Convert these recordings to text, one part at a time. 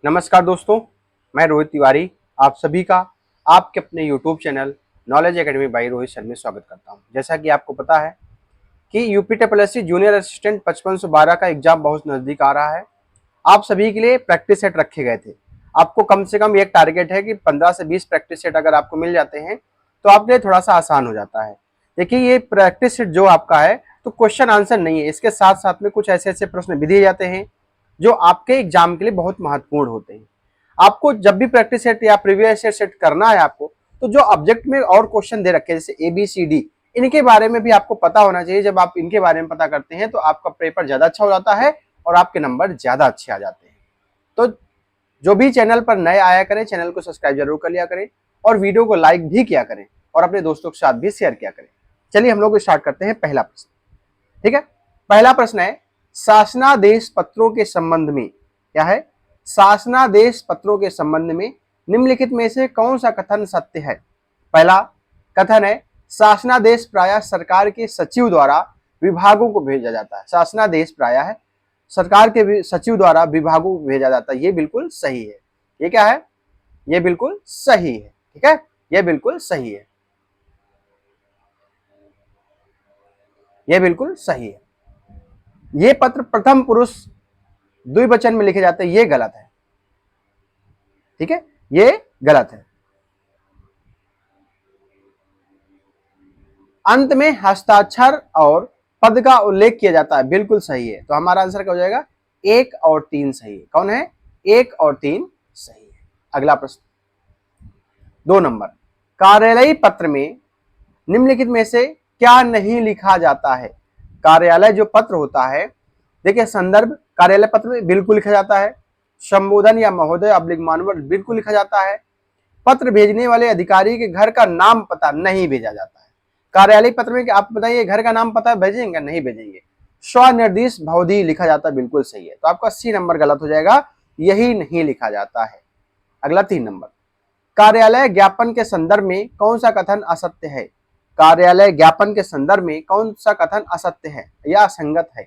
नमस्कार दोस्तों, मैं रोहित तिवारी आप सभी का आपके अपने YouTube channel knowledge academy by Rohit sir में स्वागत करता हूं। जैसा कि आपको पता है कि यूपी टीएसपीएससी जूनियर असिस्टेंट 5512 का एग्जाम बहुत नजदीक आ रहा है। आप सभी के लिए प्रैक्टिस सेट रखे गए थे। आपको कम से कम एक टारगेट है कि 15 से 20 प्रैक्टिस सेट अगर आपको मिल जाते हैं तो आपके लिए थोड़ा सा आसान हो जाता है। देखिए, ये प्रैक्टिस सेट जो आपका है तो क्वेश्चन आंसर नहीं है, इसके साथ साथ में कुछ ऐसे ऐसे प्रश्न भी दिए जाते हैं जो आपके एग्जाम के लिए बहुत महत्वपूर्ण होते हैं। आपको जब भी प्रैक्टिस सेट या प्रीवियस सेट करना है आपको, तो जो ऑब्जेक्ट में और क्वेश्चन दे रखे हैं जैसे ABCD, इनके बारे में भी आपको पता होना चाहिए। जब आप इनके बारे में पता करते हैं तो आपका पेपर ज्यादा अच्छा हो जाता है और आपके नंबर ज्यादा अच्छे आ जाते हैं। तो जो भी चैनल पर नए आया करें, चैनल को सब्सक्राइब जरूर कर लिया करें और वीडियो को लाइक भी किया करें और अपने दोस्तों के साथ भी शेयर किया करें। चलिए हम लोग स्टार्ट करते हैं पहला प्रश्न। ठीक है, पहला प्रश्न है शासनादेश पत्रों के संबंध में। क्या है? शासनादेश पत्रों के संबंध में निम्नलिखित में से कौन सा कथन सत्य है? पहला कथन है शासनादेश प्रायः सरकार के सचिव द्वारा विभागों को भेजा जाता है। शासनादेश प्रायः है सरकार के सचिव द्वारा विभागों को भेजा जाता है। ये बिल्कुल सही है। ये क्या है? ये बिल्कुल सही है। ठीक है, ये बिल्कुल सही है। ये बिल्कुल सही है। ये पत्र प्रथम पुरुष द्विवचन में लिखे जाते हैं, ये गलत है। ठीक है, ये गलत है। अंत में हस्ताक्षर और पद का उल्लेख किया जाता है, बिल्कुल सही है। तो हमारा आंसर क्या हो जाएगा? 1 और 3 सही है। कौन है? 1 और 3 सही है। अगला प्रश्न 2 नंबर, कार्यालयी पत्र में निम्नलिखित में से क्या नहीं लिखा जाता है? कार्यालय जो पत्र होता है, देखिए संदर्भ कार्यालय पत्र में बिल्कुल लिखा जाता है। संबोधन या महोदय अब्लिक मानवर बिल्कुल लिखा जाता है। पत्र भेजने वाले अधिकारी के घर का नाम पता नहीं भेजा जाता है। कार्यालय पत्र में आप बताइए घर का नाम पता भेजेंगे? नहीं भेजेंगे। स्वनिर्देश भवधि लिखा जाता है, बिल्कुल सही है। तो आपका C नंबर गलत हो जाएगा, यही नहीं लिखा जाता है। अगला 3 नंबर, कार्यालय ज्ञापन के संदर्भ में कौन सा कथन असत्य है? कार्यालय ज्ञापन के संदर्भ में कौन सा कथन असत्य है या असंगत है?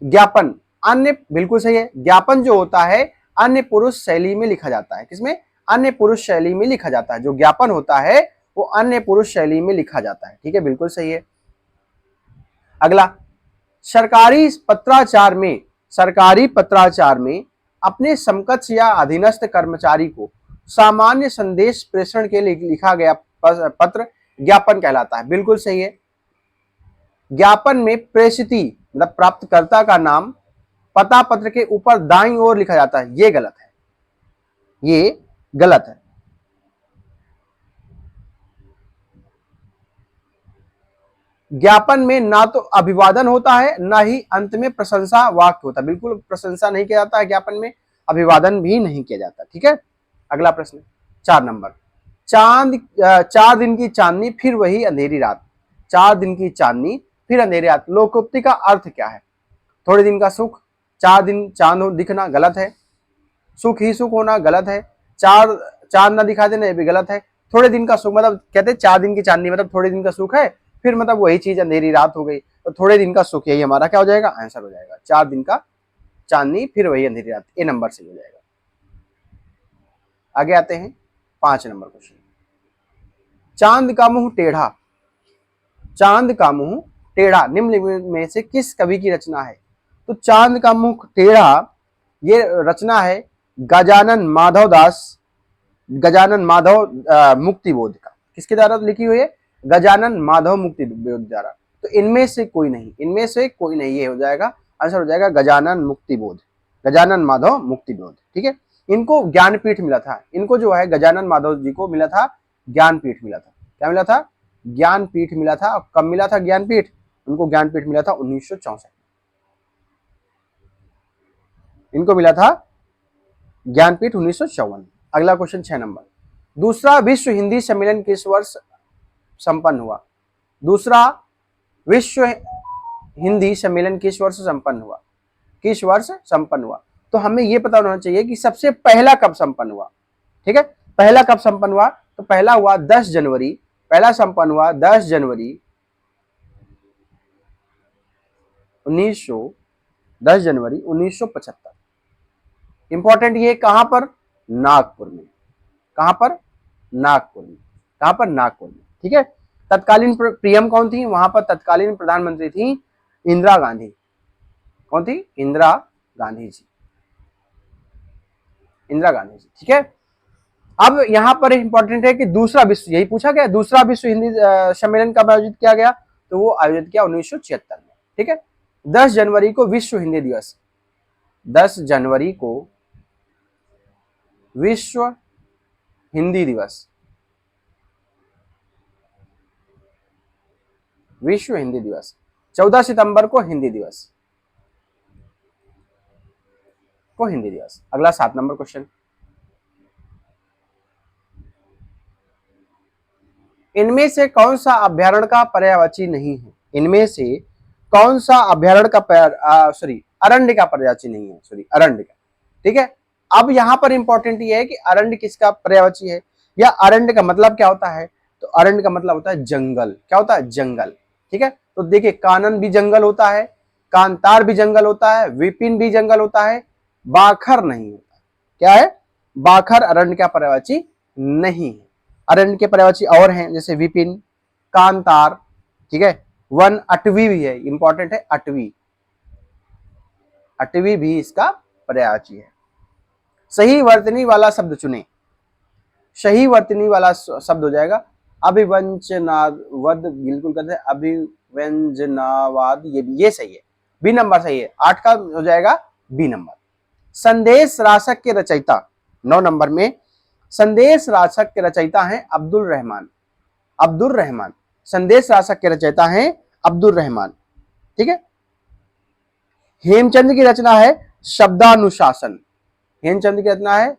ज्ञापन अन्य, बिल्कुल सही है। ज्ञापन जो होता है अन्य पुरुष शैली में लिखा जाता है। किसमें? अन्य पुरुष शैली में लिखा जाता है। जो ज्ञापन होता है वो अन्य पुरुष शैली में लिखा जाता है। ठीक है, बिल्कुल सही है। अगला, सरकारी पत्राचार में अपने समकक्ष या अधीनस्थ कर्मचारी को सामान्य संदेश प्रेषण के लिए लिखा गया पत्र ज्ञापन कहलाता है, बिल्कुल सही है। ज्ञापन में प्रेषिती मतलब प्राप्तकर्ता का नाम पता पत्र के ऊपर दाईं ओर लिखा जाता है, ये गलत है। ये गलत है। ज्ञापन में ना तो अभिवादन होता है ना ही अंत में प्रशंसा वाक्य होता है। बिल्कुल प्रशंसा नहीं किया जाता है ज्ञापन में, अभिवादन भी नहीं किया जाता। ठीक है, अगला प्रश्न 4 नंबर, 4 दिन की चांदनी फिर वही अंधेरी रात। 4 दिन की चांदनी फिर अंधेरी रात, लोकोक्ति का अर्थ क्या है? थोड़े दिन का सुख, 4 दिन चांद दिखना गलत है। सुख ही सुख होना गलत है। चांद ना दिखा देना ये भी गलत है। थोड़े दिन का सुख मतलब कहते हैं 4 दिन की चांदनी मतलब थोड़े दिन का सुख है, फिर मतलब वही चीज अंधेरी रात हो गई, तो थोड़े दिन का सुख यही हमारा क्या हो जाएगा? आंसर हो जाएगा। 4 दिन का चांदनी फिर वही अंधेरी रात, ए नंबर सही हो जाएगा। आगे आते हैं 5 नंबर क्वेश्चन, चांद का मुंह टेढ़ा। चांद का मुंह टेढ़ा निम्न में से किस कवि की रचना है? तो चांद का मुंह टेढ़ा ये रचना है गजानन माधव मुक्तिबोध का। किसके द्वारा लिखी हुई है? गजानन माधव मुक्तिबोध द्वारा। तो इनमें से कोई नहीं, ये हो जाएगा आंसर, हो जाएगा गजानन माधव मुक्तिबोध। ठीक है, इनको ज्ञानपीठ मिला था। इनको जो है गजानन माधव जी को मिला था ज्ञानपीठ मिला था। क्या मिला था? ज्ञानपीठ मिला था। कब मिला था ज्ञानपीठ? उनको ज्ञानपीठ मिला था 1964। इनको मिला था ज्ञानपीठ 1954। अगला क्वेश्चन 6 नंबर, दूसरा विश्व हिंदी सम्मेलन किस वर्ष संपन्न हुआ? दूसरा विश्व हिंदी सम्मेलन किस वर्ष संपन्न हुआ? किस वर्ष संपन्न हुआ? तो हमें यह पता होना चाहिए कि सबसे पहला कब संपन्न हुआ। ठीक है, पहला कब संपन्न हुआ? तो पहला हुआ 10 जनवरी, पहला संपन्न हुआ 10 जनवरी 1975। इंपॉर्टेंट ये कहां पर, नागपुर में। कहां पर, नागपुर में। कहां पर, नागपुर में। ठीक है। तत्कालीन पीएम कौन थी, वहां पर तत्कालीन प्रधानमंत्री थी इंदिरा गांधी। कौन थी, इंदिरा गांधी जी, इंदिरा गांधी जी। ठीक है। अब यहां पर इंपॉर्टेंट है कि दूसरा विश्व, यही पूछा गया, दूसरा विश्व हिंदी सम्मेलन कब आयोजित किया गया, तो वो आयोजित किया 1976 में। ठीक है। 10 जनवरी को विश्व हिंदी दिवस, 10 जनवरी को विश्व हिंदी दिवस, विश्व हिंदी दिवस। 14 सितंबर को हिंदी दिवस, को हिंदी दिवस। अगला 7 नंबर क्वेश्चन, इनमें से कौन सा अभ्यारण्य का पर्यायवाची नहीं है, इनमें से कौन सा अभ्यारण्य का अरण्य का पर्यायवाची नहीं है, अरण्य का। ठीक है। अब यहां पर इंपॉर्टेंट ये है कि अरण्य किसका पर्यायवाची है, या अरण्य का मतलब क्या होता है, तो अरण्य का मतलब होता है जंगल। क्या होता है, जंगल। ठीक है। तो देखिए, कानन भी जंगल होता है, कांतार भी जंगल होता है, विपिन भी जंगल होता है, बाखर नहीं होता। क्या है, बाखर अरण्य का पर्यायवाची नहीं है। अरण्य के पर्यायवाची और हैं, जैसे विपिन, कांतार। ठीक है। वन अटवी भी है, इंपॉर्टेंट है, अटवी, अटवी भी इसका पर्यायवाची है। सही वर्तनी वाला शब्द चुने, सही वर्तनी वाला शब्द हो जाएगा अभिव्यंजनावाद, बिल्कुल कहते हैं अभिव्यंजनावाद, ये सही है, बी नंबर सही है। 8 का हो जाएगा बी नंबर। संदेश राशक के रचयिता, 9 नंबर में संदेश राशक के रचयिता हैं अब्दुल रहमान, अब्दुल रहमान। संदेश राशक के रचयिता हैं अब्दुल रहमान। ठीक है। हेमचंद की रचना है शब्दानुशासन, हेमचंद की रचना है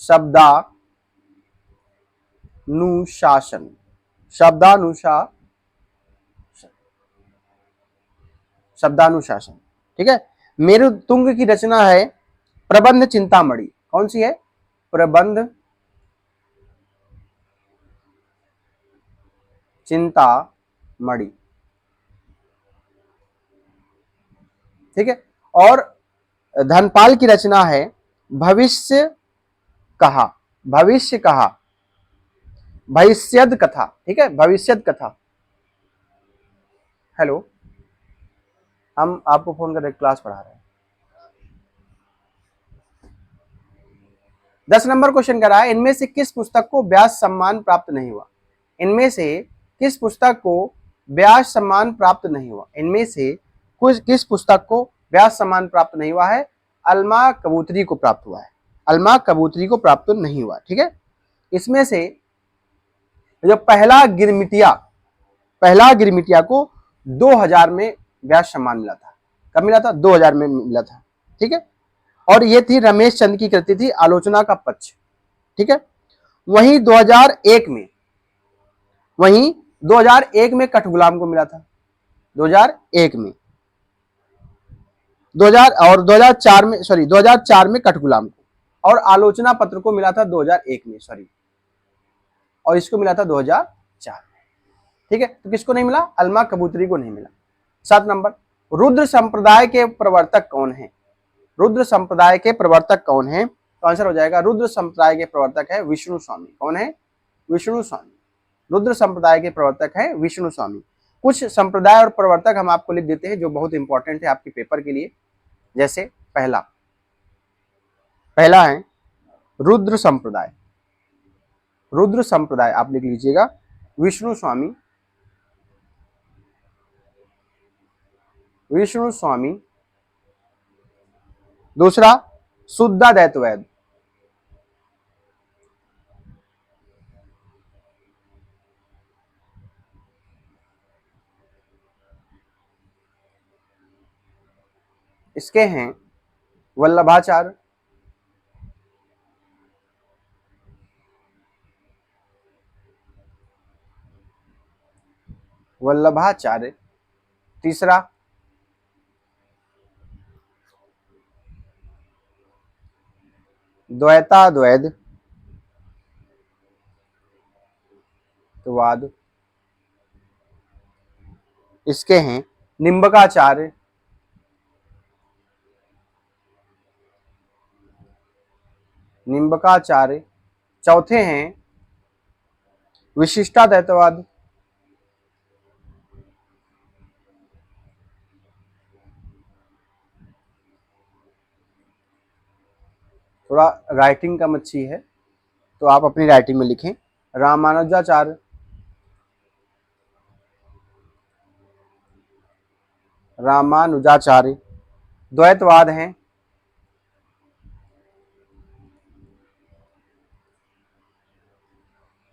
शब्दानुशासन, शब्दानुशासन। ठीक है। मेरुतुंग की रचना है प्रबंध चिंतामणि। कौन सी है, प्रबंध चिंतामणि। ठीक है। और धनपाल की रचना है भविष्य कहा, भविष्य कहा, भविष्यद कथा। ठीक है, भविष्यद कथा। हेलो, हम आपको फोन कर क्लास पढ़ा रहे हैं। 10 नंबर क्वेश्चन कर रहा है, इनमें से किस पुस्तक को व्यास सम्मान प्राप्त नहीं हुआ, इनमें से किस पुस्तक को व्यास सम्मान प्राप्त नहीं हुआ, इनमें से किस पुस्तक को व्यास सम्मान प्राप्त नहीं हुआ है, अलमा कबूतरी को प्राप्त हुआ है, अलमा कबूतरी को प्राप्त नहीं हुआ। ठीक है। इसमें से जो पहला गिरमिटिया को 2000 में व्यास सम्मान मिला था। कब मिला था, 2000 में मिला था। ठीक है। और ये थी रमेश चंद की कृति थी, आलोचना का पक्ष। ठीक है। वहीं 2001 में कठगुलाम को मिला था, 2001 में, 2000 और 2004 में कठगुलाम को, और आलोचना पत्र को मिला था 2001 में, और इसको मिला था 2004 में। ठीक है। तो किसको नहीं मिला, अलमा कबूतरी को नहीं मिला। 7 नंबर, रुद्र संप्रदाय के प्रवर्तक कौन है, रुद्र संप्रदाय के प्रवर्तक कौन है, तो आंसर हो जाएगा रुद्र संप्रदाय के प्रवर्तक है विष्णु स्वामी। कौन है, विष्णु स्वामी। रुद्र संप्रदाय के प्रवर्तक है विष्णु स्वामी। कुछ संप्रदाय और प्रवर्तक हम आपको लिख देते हैं जो बहुत इंपॉर्टेंट है आपके पेपर के लिए। जैसे पहला है रुद्र संप्रदाय, रुद्र संप्रदाय आप लिख लीजिएगा, विष्णु स्वामी, विष्णु स्वामी। दूसरा शुद्धाद्वैत वेद, इसके हैं वल्लभाचार्य, वल्लभाचार्य। तीसरा द्वैताद्वैतवाद, इसके हैं निम्बकाचार्य, निम्बकाचार्य। चौथे हैं विशिष्टाद्वैतवाद। थोड़ा राइटिंग कम अच्छी है तो आप अपनी राइटिंग में लिखें। रामानुजाचार्य। रामानुजाचार्य। द्वैतवाद हैं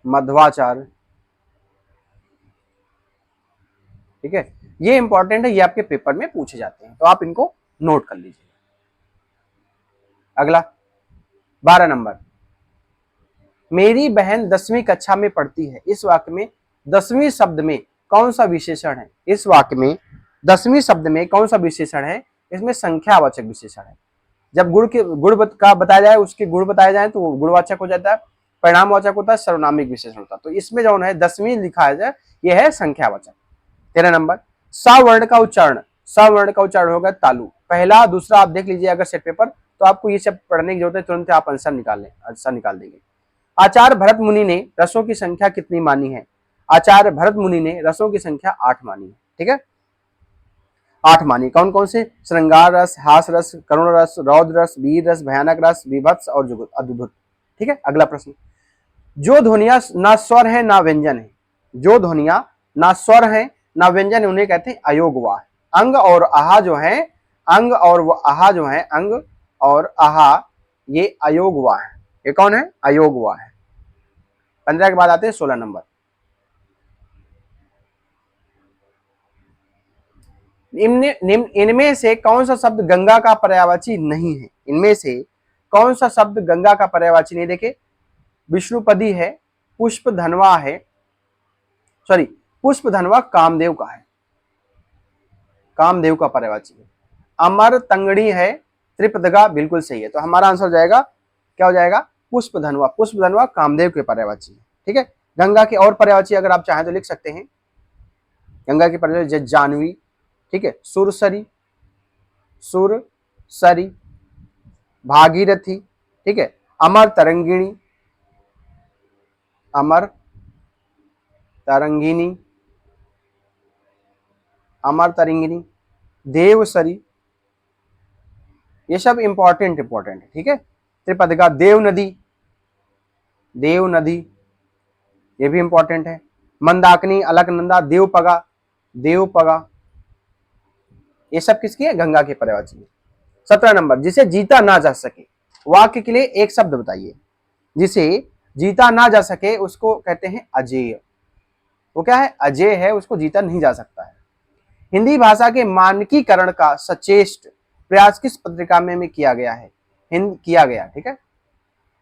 मध्वाचार्य। ठीक है, ये इंपॉर्टेंट है, ये आपके पेपर में पूछे जाते हैं तो आप इनको नोट कर लीजिए। अगला 12 नंबर, मेरी बहन 10वीं कक्षा में पढ़ती है। इस वाक्य में 10वीं शब्द में कौन सा विशेषण है? इस वाक्य में 10वीं शब्द में कौन सा विशेषण है? इसमें संख्यावाचक विशेषण है। जब का बताया जाए, उसके गुण बताए जाए तो वो गुणवाचक हो जाता है, परिणामवाचक होता है, सर्वनामिक विशेषण होता है। तो इसमें जो है 10वीं लिखा जाए, यह है संख्यावाचक। 13 नंबर, सवर्ण का उच्चारण। सवर्ण का उच्चारण होगा तालु। पहला दूसरा आप देख लीजिए अगर सेट पेपर, तो आपको ये सब पढ़ने की जरूरत है, तुरंत आप आंसर निकाल देंगे। आचार्य भरत मुनि ने रसों की संख्या कितनी मानी है? आचार्य भरत मुनि ने रसों की संख्या 8 मानी है। ठीक है, 8 मानी। कौन कौन से? श्रृंगार रस, हास रस, करुण रस, रौद्र रस, वीर रस, भयानक रस, विभत्स और अद्भुत। ठीक है, अगला प्रश्न, जो ध्वनियां ना स्वर है ना व्यंजन है, जो ध्वनियां ना स्वर है ना व्यंजन है, उन्हें कहते हैं अयोगवाह। अंग और आहा जो है, अंग और आहा जो है, अंग और आहा ये अयोगवाह है। ये कौन है? अयोगवाह है। 15 के बाद आते हैं 16 नंबर, इनमें से कौन सा शब्द गंगा का पर्यायवाची नहीं है? इनमें से कौन सा शब्द गंगा का पर्यायवाची नहीं? देखे, विष्णुपदी है, पुष्प धनवा है, सॉरी पुष्प धनवा कामदेव का है, कामदेव का पर्यायवाची है। अमर तंगड़ी है, त्रिपदगा बिल्कुल सही है। तो हमारा आंसर जाएगा, क्या हो जाएगा? पुष्प धनवा। पुष्प धनवा कामदेव के पर्यायवाची है। ठीक है, गंगा के और पर्यायवाची अगर आप चाहें तो लिख सकते हैं। गंगा की पर्यायवाची जानवी, ठीक है, सुरसरी, सुरसरी, भागीरथी, ठीक है, अमर तरंगिणी, अमर तरंगिनी, अमर तरंगिनी, देवसरी, ये सब इंपॉर्टेंट है। ठीक है, त्रिपदगा, देव नदी, देव नदी, ये भी इंपॉर्टेंट है। मंदाकिनी, अलकनंदा, देवपगा, देवपगा, ये सब किसकी है? गंगा के पर्यायवाची है। 17 नंबर, जिसे जीता ना जा सके, वाक्य के लिए एक शब्द बताइए। जिसे जीता ना जा सके उसको कहते हैं अजेय। वो क्या है? अजेय है, उसको जीता नहीं जा सकता है। हिंदी भाषा के मानकीकरण का सचेष्ट प्रयास किस पत्रिका में किया गया है? किया गया, ठीक है,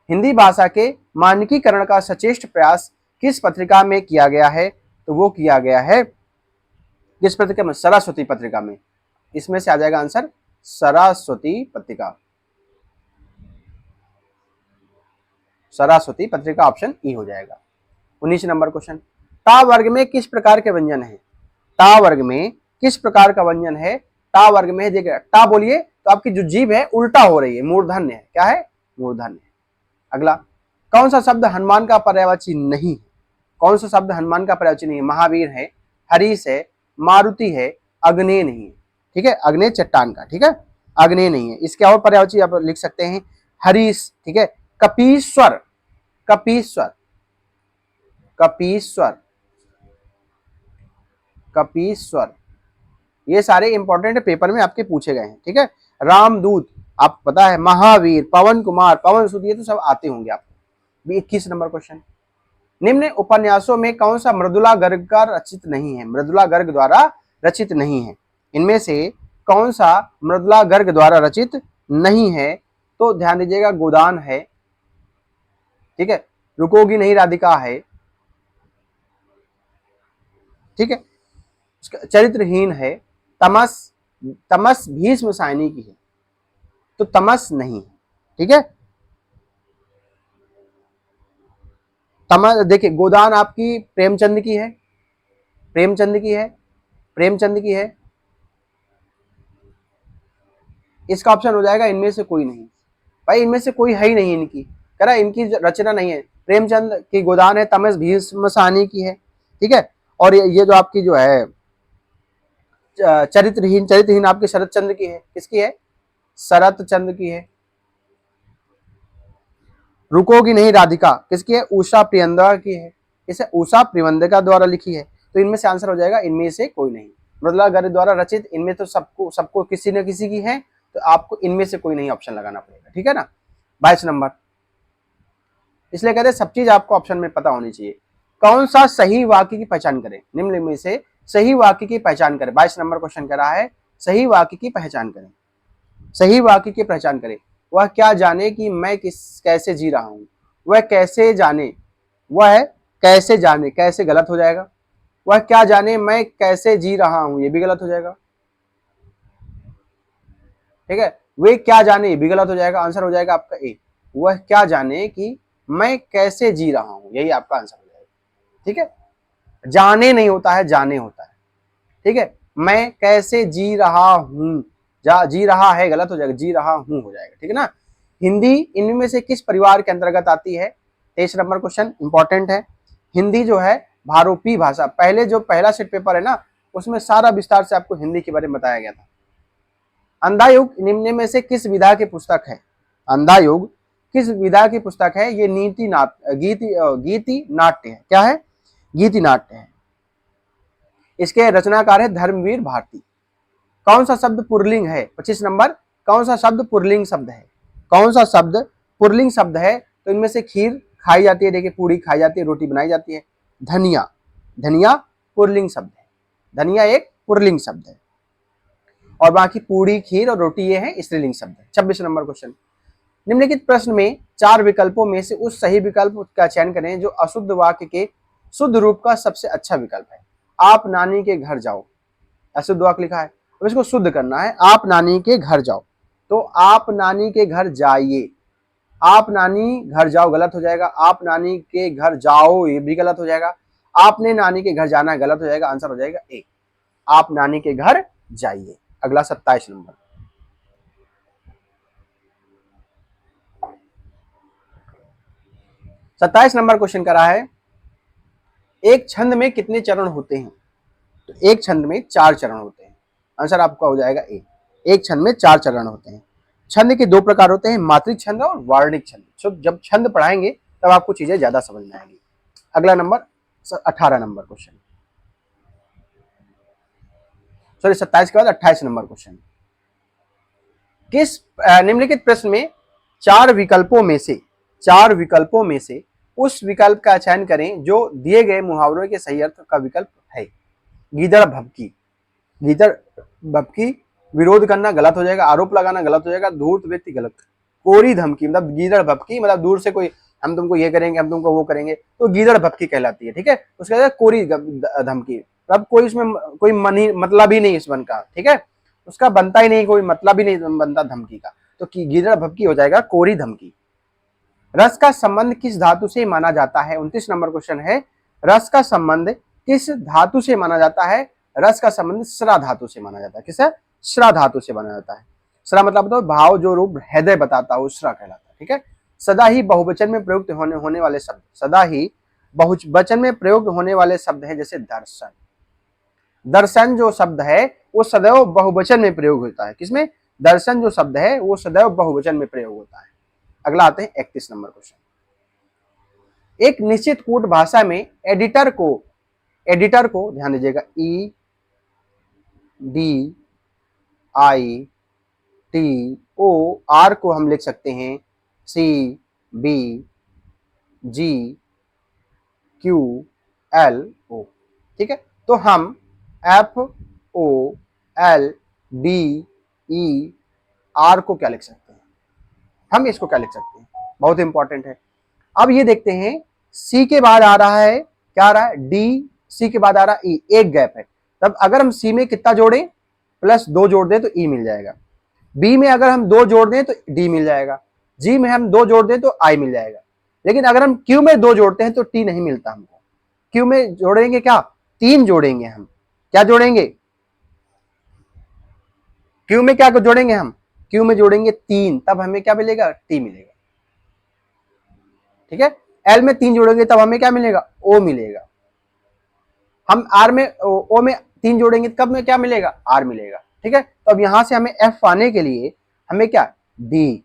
हिंदी भाषा के मानकीकरण का सचेष्ट प्रयास किस पत्रिका में किया गया है? तो वो किया गया है किस पत्रिका में? सरस्वती पत्रिका में। इसमें से आ जाएगा आंसर सरस्वती पत्रिका। सरस्वती पत्रिका ऑप्शन ई हो जाएगा। 19 नंबर क्वेश्चन, टा वर्ग में किस प्रकार के व्यंजन है? टा वर्ग में किस प्रकार का व्यंजन है? टा वर्ग में देखिए, टा बोलिए तो आपकी जो जीभ है उल्टा हो रही है, मूर्धन्य है। क्या है? मूर्धन्य। अगला, कौन सा शब्द हनुमान का पर्यायवाची नहीं है? कौन सा शब्द हनुमान का पर्यायवाची नहीं है? महावीर है, हरीश है, मारुति है, अग्नेय नहीं है। ठीक है, अग्नेय चट्टान का, ठीक है, अग्नेय नहीं है। इसके और पर्यायवाची आप लिख सकते हैं हरीश, ठीक है, कपीश्वर, कपीश्वर, कपीश्वर, कपीश्वर, ये सारे इंपॉर्टेंट पेपर में आपके पूछे गए हैं। ठीक है, रामदूत, आप पता है, महावीर, पवन कुमार, पवन सुध, ये तो सब आते होंगे आपको। 21 नंबर क्वेश्चन, निम्न उपन्यासों में कौन सा मृदुला गर्ग का रचित नहीं है? मृदुला गर्ग द्वारा रचित नहीं है। इनमें से कौन सा मृदुला गर्ग द्वारा रचित नहीं है? तो ध्यान दीजिएगा, गोदान है, ठीक है, रुकोगी नहीं राधिका है, ठीक है, चरित्रहीन है, तमस, तमस भीष्म सायनी की है, तो तमस नहीं है। ठीक है, तमस, देखिए गोदान आपकी प्रेमचंद की है, प्रेमचंद की है, प्रेमचंद की है। इसका ऑप्शन हो जाएगा इनमें से कोई नहीं। भाई इनमें से कोई है ही नहीं इनकी, कह रहा है इनकी रचना नहीं है, प्रेमचंद की गोदान है, तमस भीष्म साहनी की है, ठीक है। और ये जो आपकी जो है चरित्रहीन आपकी शरत चंद्र की है, किसकी है? शरत चंद्र की है। रुकोगी नहीं राधिका किसकी है? उषा प्रियंदा की है। इसे उषा प्रियंदा द्वारा लिखी है। तो इनमें से आंसर हो जाएगा इनमें से कोई नहीं। मृदुला गर्ग द्वारा रचित, इनमें तो सबको सबको किसी न किसी की है, तो आपको इनमें से कोई नहीं ऑप्शन लगाना पड़ेगा, ठीक है ना। 22 नंबर, इसलिए कहते हैं सब चीज आपको ऑप्शन में पता होनी चाहिए। कौन सा सही वाक्य की पहचान करें? निम्न में से सही वाक्य की पहचान करें। 22 नंबर क्वेश्चन कह रहा है सही वाक्य की पहचान करें। सही वाक्य की पहचान करें। वह क्या जाने कि मैं कैसे जी रहा हूं। वह कैसे जाने, वह कैसे जाने, कैसे गलत हो जाएगा। वह क्या जाने मैं कैसे जी रहा हूं, ये भी गलत हो जाएगा, ठीक है। वे क्या जाने, ये भी गलत हो जाएगा। आंसर हो जाएगा आपका ए। वह क्या जाने कि मैं कैसे जी रहा हूं, यही आपका आंसर हो जाएगा, ठीक है। जाने नहीं होता है, जाने होता है, ठीक है। मैं कैसे जी रहा हूं, जी रहा है गलत हो जाएगा, जी रहा हूं हो जाएगा, ठीक है ना। हिंदी इनमें से किस परिवार के अंतर्गत आती है? 23 नंबर क्वेश्चन इंपॉर्टेंट है। हिंदी जो है भारोपी भाषा, पहले जो पहला सेट पेपर है ना, उसमें सारा विस्तार से आपको हिंदी के बारे में बताया गया था। अंधा युग निम्न में से किस विधा की पुस्तक है? अंधा युग किस विधा की पुस्तक है? ये नीति नाट्य गीति नाट्य है। क्या है? गीति नाट्य है। इसके रचनाकार है धर्मवीर भारती। कौन सा शब्द पुरलिंग है? 25 नंबर, कौन सा शब्द पुरलिंग शब्द है? कौन सा शब्द पुरलिंग शब्द है? तो इनमें से खीर खाई जाती है, देखिए पूरी खाई जाती है, रोटी बनाई जाती है। धनिया, धनिया पुरलिंग शब्द है, धनिया एक पुरलिंग शब्द है, और बाकी पूरी खीर और रोटी ये है स्त्रीलिंग शब्द है। 26 नंबर क्वेश्चन, निम्नलिखित प्रश्न में 4 विकल्पों में से उस सही विकल्प का चयन करें जो अशुद्ध वाक्य के शुद्ध रूप का सबसे अच्छा विकल्प है। आप नानी के घर जाओ, अशुद्ध वाक्य लिखा है, अब इसको शुद्ध करना है। आप नानी के घर जाओ, तो आप नानी के घर जाइए। आप नानी घर जाओ गलत हो जाएगा, आप नानी के घर जाओ ये भी गलत हो जाएगा, आपने नानी के घर जाना गलत हो जाएगा। आंसर हो जाएगा ए, आप नानी के घर जाइए। अगला 27 नंबर, 27 नंबर क्वेश्चन करा है एक छंद में कितने चरण होते हैं? तो एक छंद में 4 चरण होते हैं। आंसर आपका हो जाएगा ए, एक छंद में 4 चरण होते हैं। छंद के 2 प्रकार होते हैं, मात्रिक छंद और वार्णिक छंद। तो जब छंद पढ़ाएंगे तब आपको चीजें ज्यादा समझ में आएंगी। अगला नंबर 18 नंबर क्वेश्चन, सॉरी 27 के बाद 28 नंबर क्वेश्चन, किस निम्नलिखित प्रश्न में 4 विकल्पों में से उस विकल्प का चयन करें जो दिए गए मुहावरों के सही अर्थ का विकल्प है। गीदड़ भभकी, गीदड़ भभकी विरोध करना गलत हो जाएगा, आरोप लगाना गलत हो जाएगा, धूर्त व्यक्ति गलत। कोरी धमकी मतलब गीदड़ भभकी मतलब दूर से कोई हम तुमको ये करेंगे, हम तुमको वो करेंगे, तो गीदड़ भभकी कहलाती है, ठीक है। उसके बाद कोरी धमकी, अब कोई इसमें कोई मतलब ही नहीं इस वन का, ठीक है, उसका बनता ही नहीं, कोई मतलब ही नहीं बनता धमकी का, तो गीदड़ भभकी हो जाएगा कोरी धमकी। रस का संबंध किस धातु से माना जाता है? 29 नंबर क्वेश्चन है, रस का संबंध किस धातु से माना जाता है? रस का संबंध श्रा धातु से माना जाता है। किससे? श्रा धातु से माना जाता है। श्रा मतलब तो भाव जो रूप हृदय बताता है, श्रा कहलाता है, ठीक है। सदा ही बहुवचन में प्रयुक्त होने वाले शब्द, सदा ही बहुवचन में प्रयुक्त होने वाले शब्द है, जैसे दर्शन। दर्शन जो शब्द है वो सदैव बहुवचन में प्रयोग होता है। किसमें? दर्शन जो शब्द है वो सदैव बहुवचन में प्रयोग होता है। अगला आते हैं 31 नंबर क्वेश्चन, एक निश्चित कूट भाषा में एडिटर को ध्यान दीजिएगा, E D I T O R को हम लिख सकते हैं C B G Q L O, ठीक है। तो हम F O L D E R को क्या लिख सकते हैं? हम इसको क्या लिख सकते हैं? बहुत इंपॉर्टेंट है। अब ये देखते हैं, सी के बाद आ रहा है, क्या आ रहा है? डी, सी के बाद आ रहा है ई, एक गैप है, तब अगर हम सी में कितना जोड़ें? +2 जोड़ दें तो ई मिल जाएगा। बी में अगर हम 2 जोड़ दें तो डी मिल जाएगा। जी में हम 2 जोड़ दें तो आई मिल जाएगा। लेकिन अगर हम क्यू में 2 जोड़ते हैं तो टी नहीं मिलता हमको। क्यू में जोड़ेंगे क्या? 3 जोड़ेंगे हम। क्या जोड़ेंगे? क्यू में क्या जोड़ेंगे हम? क्यू में जोड़ेंगे 3, तब हमें क्या मिलेगा? टी मिलेगा। ठीक है। एल में 3 जोड़ेंगे तब हमें क्या मिलेगा, ओ मिलेगा। हम आर में ओ में 3 जोड़ेंगे कब में क्या मिलेगा, आर मिलेगा। ठीक है, तो अब यहां से हमें एफ पाने के लिए हमें क्या, डी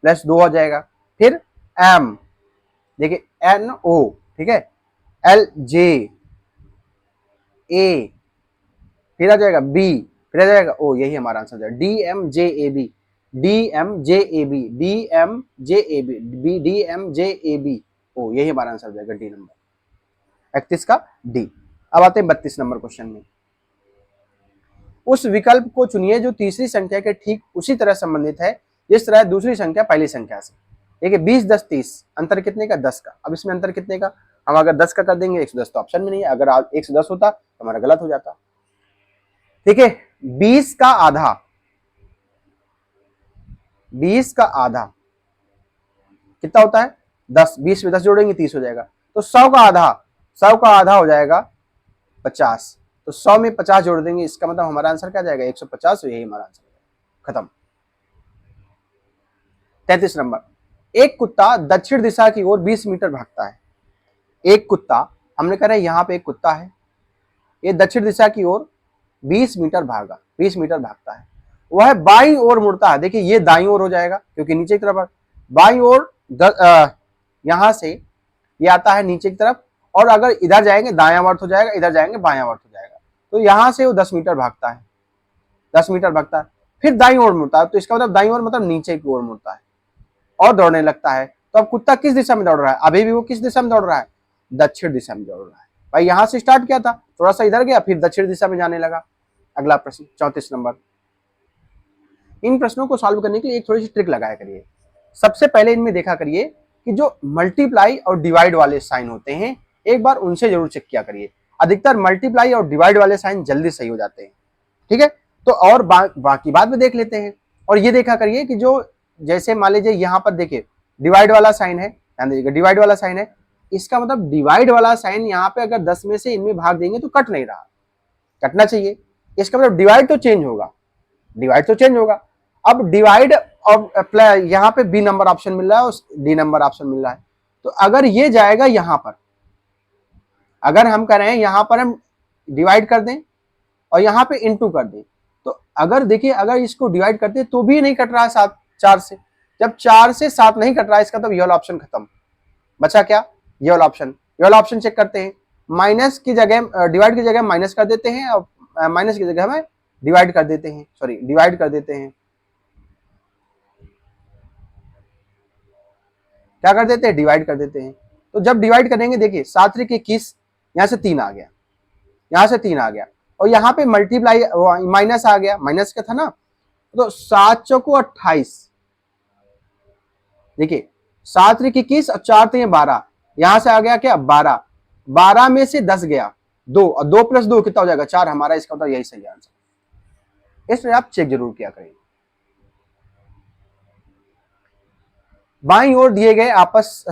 प्लस 2 हो जाएगा, फिर एम, देखिए एन ओ, ठीक है, एल जे ए, फिर आ जाएगा बी, फिर आ जाएगा ओ, यही हमारा आंसर है, D M J A B, D M J A B, D M J A B, B D M J A B O, यही हमारा आंसर हो जाएगा डी नंबर 31 का डी। अब आते हैं 32 नंबर क्वेश्चन में। उस विकल्प को चुनिए जो तीसरी संख्या के ठीक उसी तरह संबंधित है जिस तरह दूसरी संख्या पहली संख्या से। देखिए 20, 10, 30, अंतर कितने का, 10 का। अब इसमें अंतर कितने का, हम अगर 10 का कर देंगे 110 तो ऑप्शन में नहीं है, अगर 110 होता तो हमारा गलत हो जाता। ठीक है, 20 का आधा, 20 का आधा कितना होता है 10, 20 में 10 जोड़ेंगे 30 हो जाएगा। तो 100 का आधा, 100 का आधा हो जाएगा 50, तो 100 में 50 जोड़ देंगे, इसका मतलब हमारा आंसर क्या जाएगा 150, तो यही हमारा आंसर है, खत्म। 33 नंबर, एक कुत्ता दक्षिण दिशा की ओर 20 मीटर भागता है। एक कुत्ता, हमने कहा यहाँ पे एक कुत्ता है, ये दक्षिण दिशा की ओर 20 मीटर भागा, 20 मीटर भागता है, वह बाईं ओर मुड़ता है। देखिए ये दाईं ओर हो जाएगा क्योंकि नीचे की तरफ, बाईं ओर यहां से ये आता है नीचे की तरफ, और अगर इधर जाएंगे दायां वर्त हो जाएगा, इधर जाएंगे बायां वर्त हो जाएगा। तो यहां से वो 10 मीटर भागता है, 10 मीटर भागता है, फिर दाईं ओर मुड़ता है, तो इसका मतलब दाईं ओर मतलब नीचे की ओर मुड़ता है और दौड़ने लगता है। तो अब कुत्ता किस दिशा में दौड़ रहा है, अभी भी वो किस दिशा में दौड़ रहा है, दक्षिण दिशा में दौड़ रहा है। भाई यहां से स्टार्ट किया था, थोड़ा सा इधर गया, फिर दक्षिण दिशा में जाने लगा। अगला प्रश्न 34 नंबर, इन प्रश्नों को सॉल्व करने के लिए एक थोड़ी सी ट्रिक लगाया करिए। सबसे पहले इनमें देखा करिए कि जो मल्टीप्लाई और डिवाइड वाले साइन होते हैं एक बार उनसे जरूर चेक किया करिए। अधिकतर मल्टीप्लाई और डिवाइड वाले साइन जल्दी सही हो जाते हैं। ठीक है, तो और बाकी बाद में देख लेते हैं। और ये देखा करिए कि जो जैसे मान लीजिए यहाँ पर देखिए डिवाइड वाला साइन है, ध्यान दीजिएगा डिवाइड वाला साइन है, इसका मतलब डिवाइड वाला साइन यहाँ पे अगर 10 में से इनमें भाग देंगे तो कट नहीं रहा, कटना चाहिए, इसका मतलब डिवाइड तो चेंज होगा, डिवाइड तो चेंज होगा। अब डिवाइड और यहाँ पे बी नंबर ऑप्शन मिल रहा है और डी नंबर ऑप्शन मिल रहा है, तो अगर ये जाएगा यहाँ पर, अगर हम करें यहाँ पर हम डिवाइड कर दें और यहाँ पे इनटू कर दें, तो अगर देखिए अगर इसको डिवाइड करते तो भी नहीं कट रहा है 7 4 से, जब 4 से 7 नहीं कट रहा है इसका तो ये वाला ऑप्शन खत्म, बचा क्या ये वाला ऑप्शन। ये वाला ऑप्शन चेक करते हैं, माइनस की जगह डिवाइड की जगह माइनस कर देते हैं और माइनस की जगह हमें डिवाइड कर देते हैं, सॉरी डिवाइड कर देते हैं, क्या कर देते हैं डिवाइड कर देते हैं। तो जब डिवाइड करेंगे देखिए 7 3 21, यहाँ से 3 आ गया, यहाँ से 3 आ गया, और यहाँ पे मल्टीप्लाई माइनस आ गया, माइनस का था ना, तो 7 चौको 28, देखिए 7 3 21 और 4 3 12, यहां से आ गया क्या 12, 12 में से 10 गया 2, और 2 प्लस 2 कितना हो जाएगा 4, हमारा इसका मतलब यही सही आंसर। इसमें आप चेक जरूर किया करेंगे। बाईं ओर दिए गए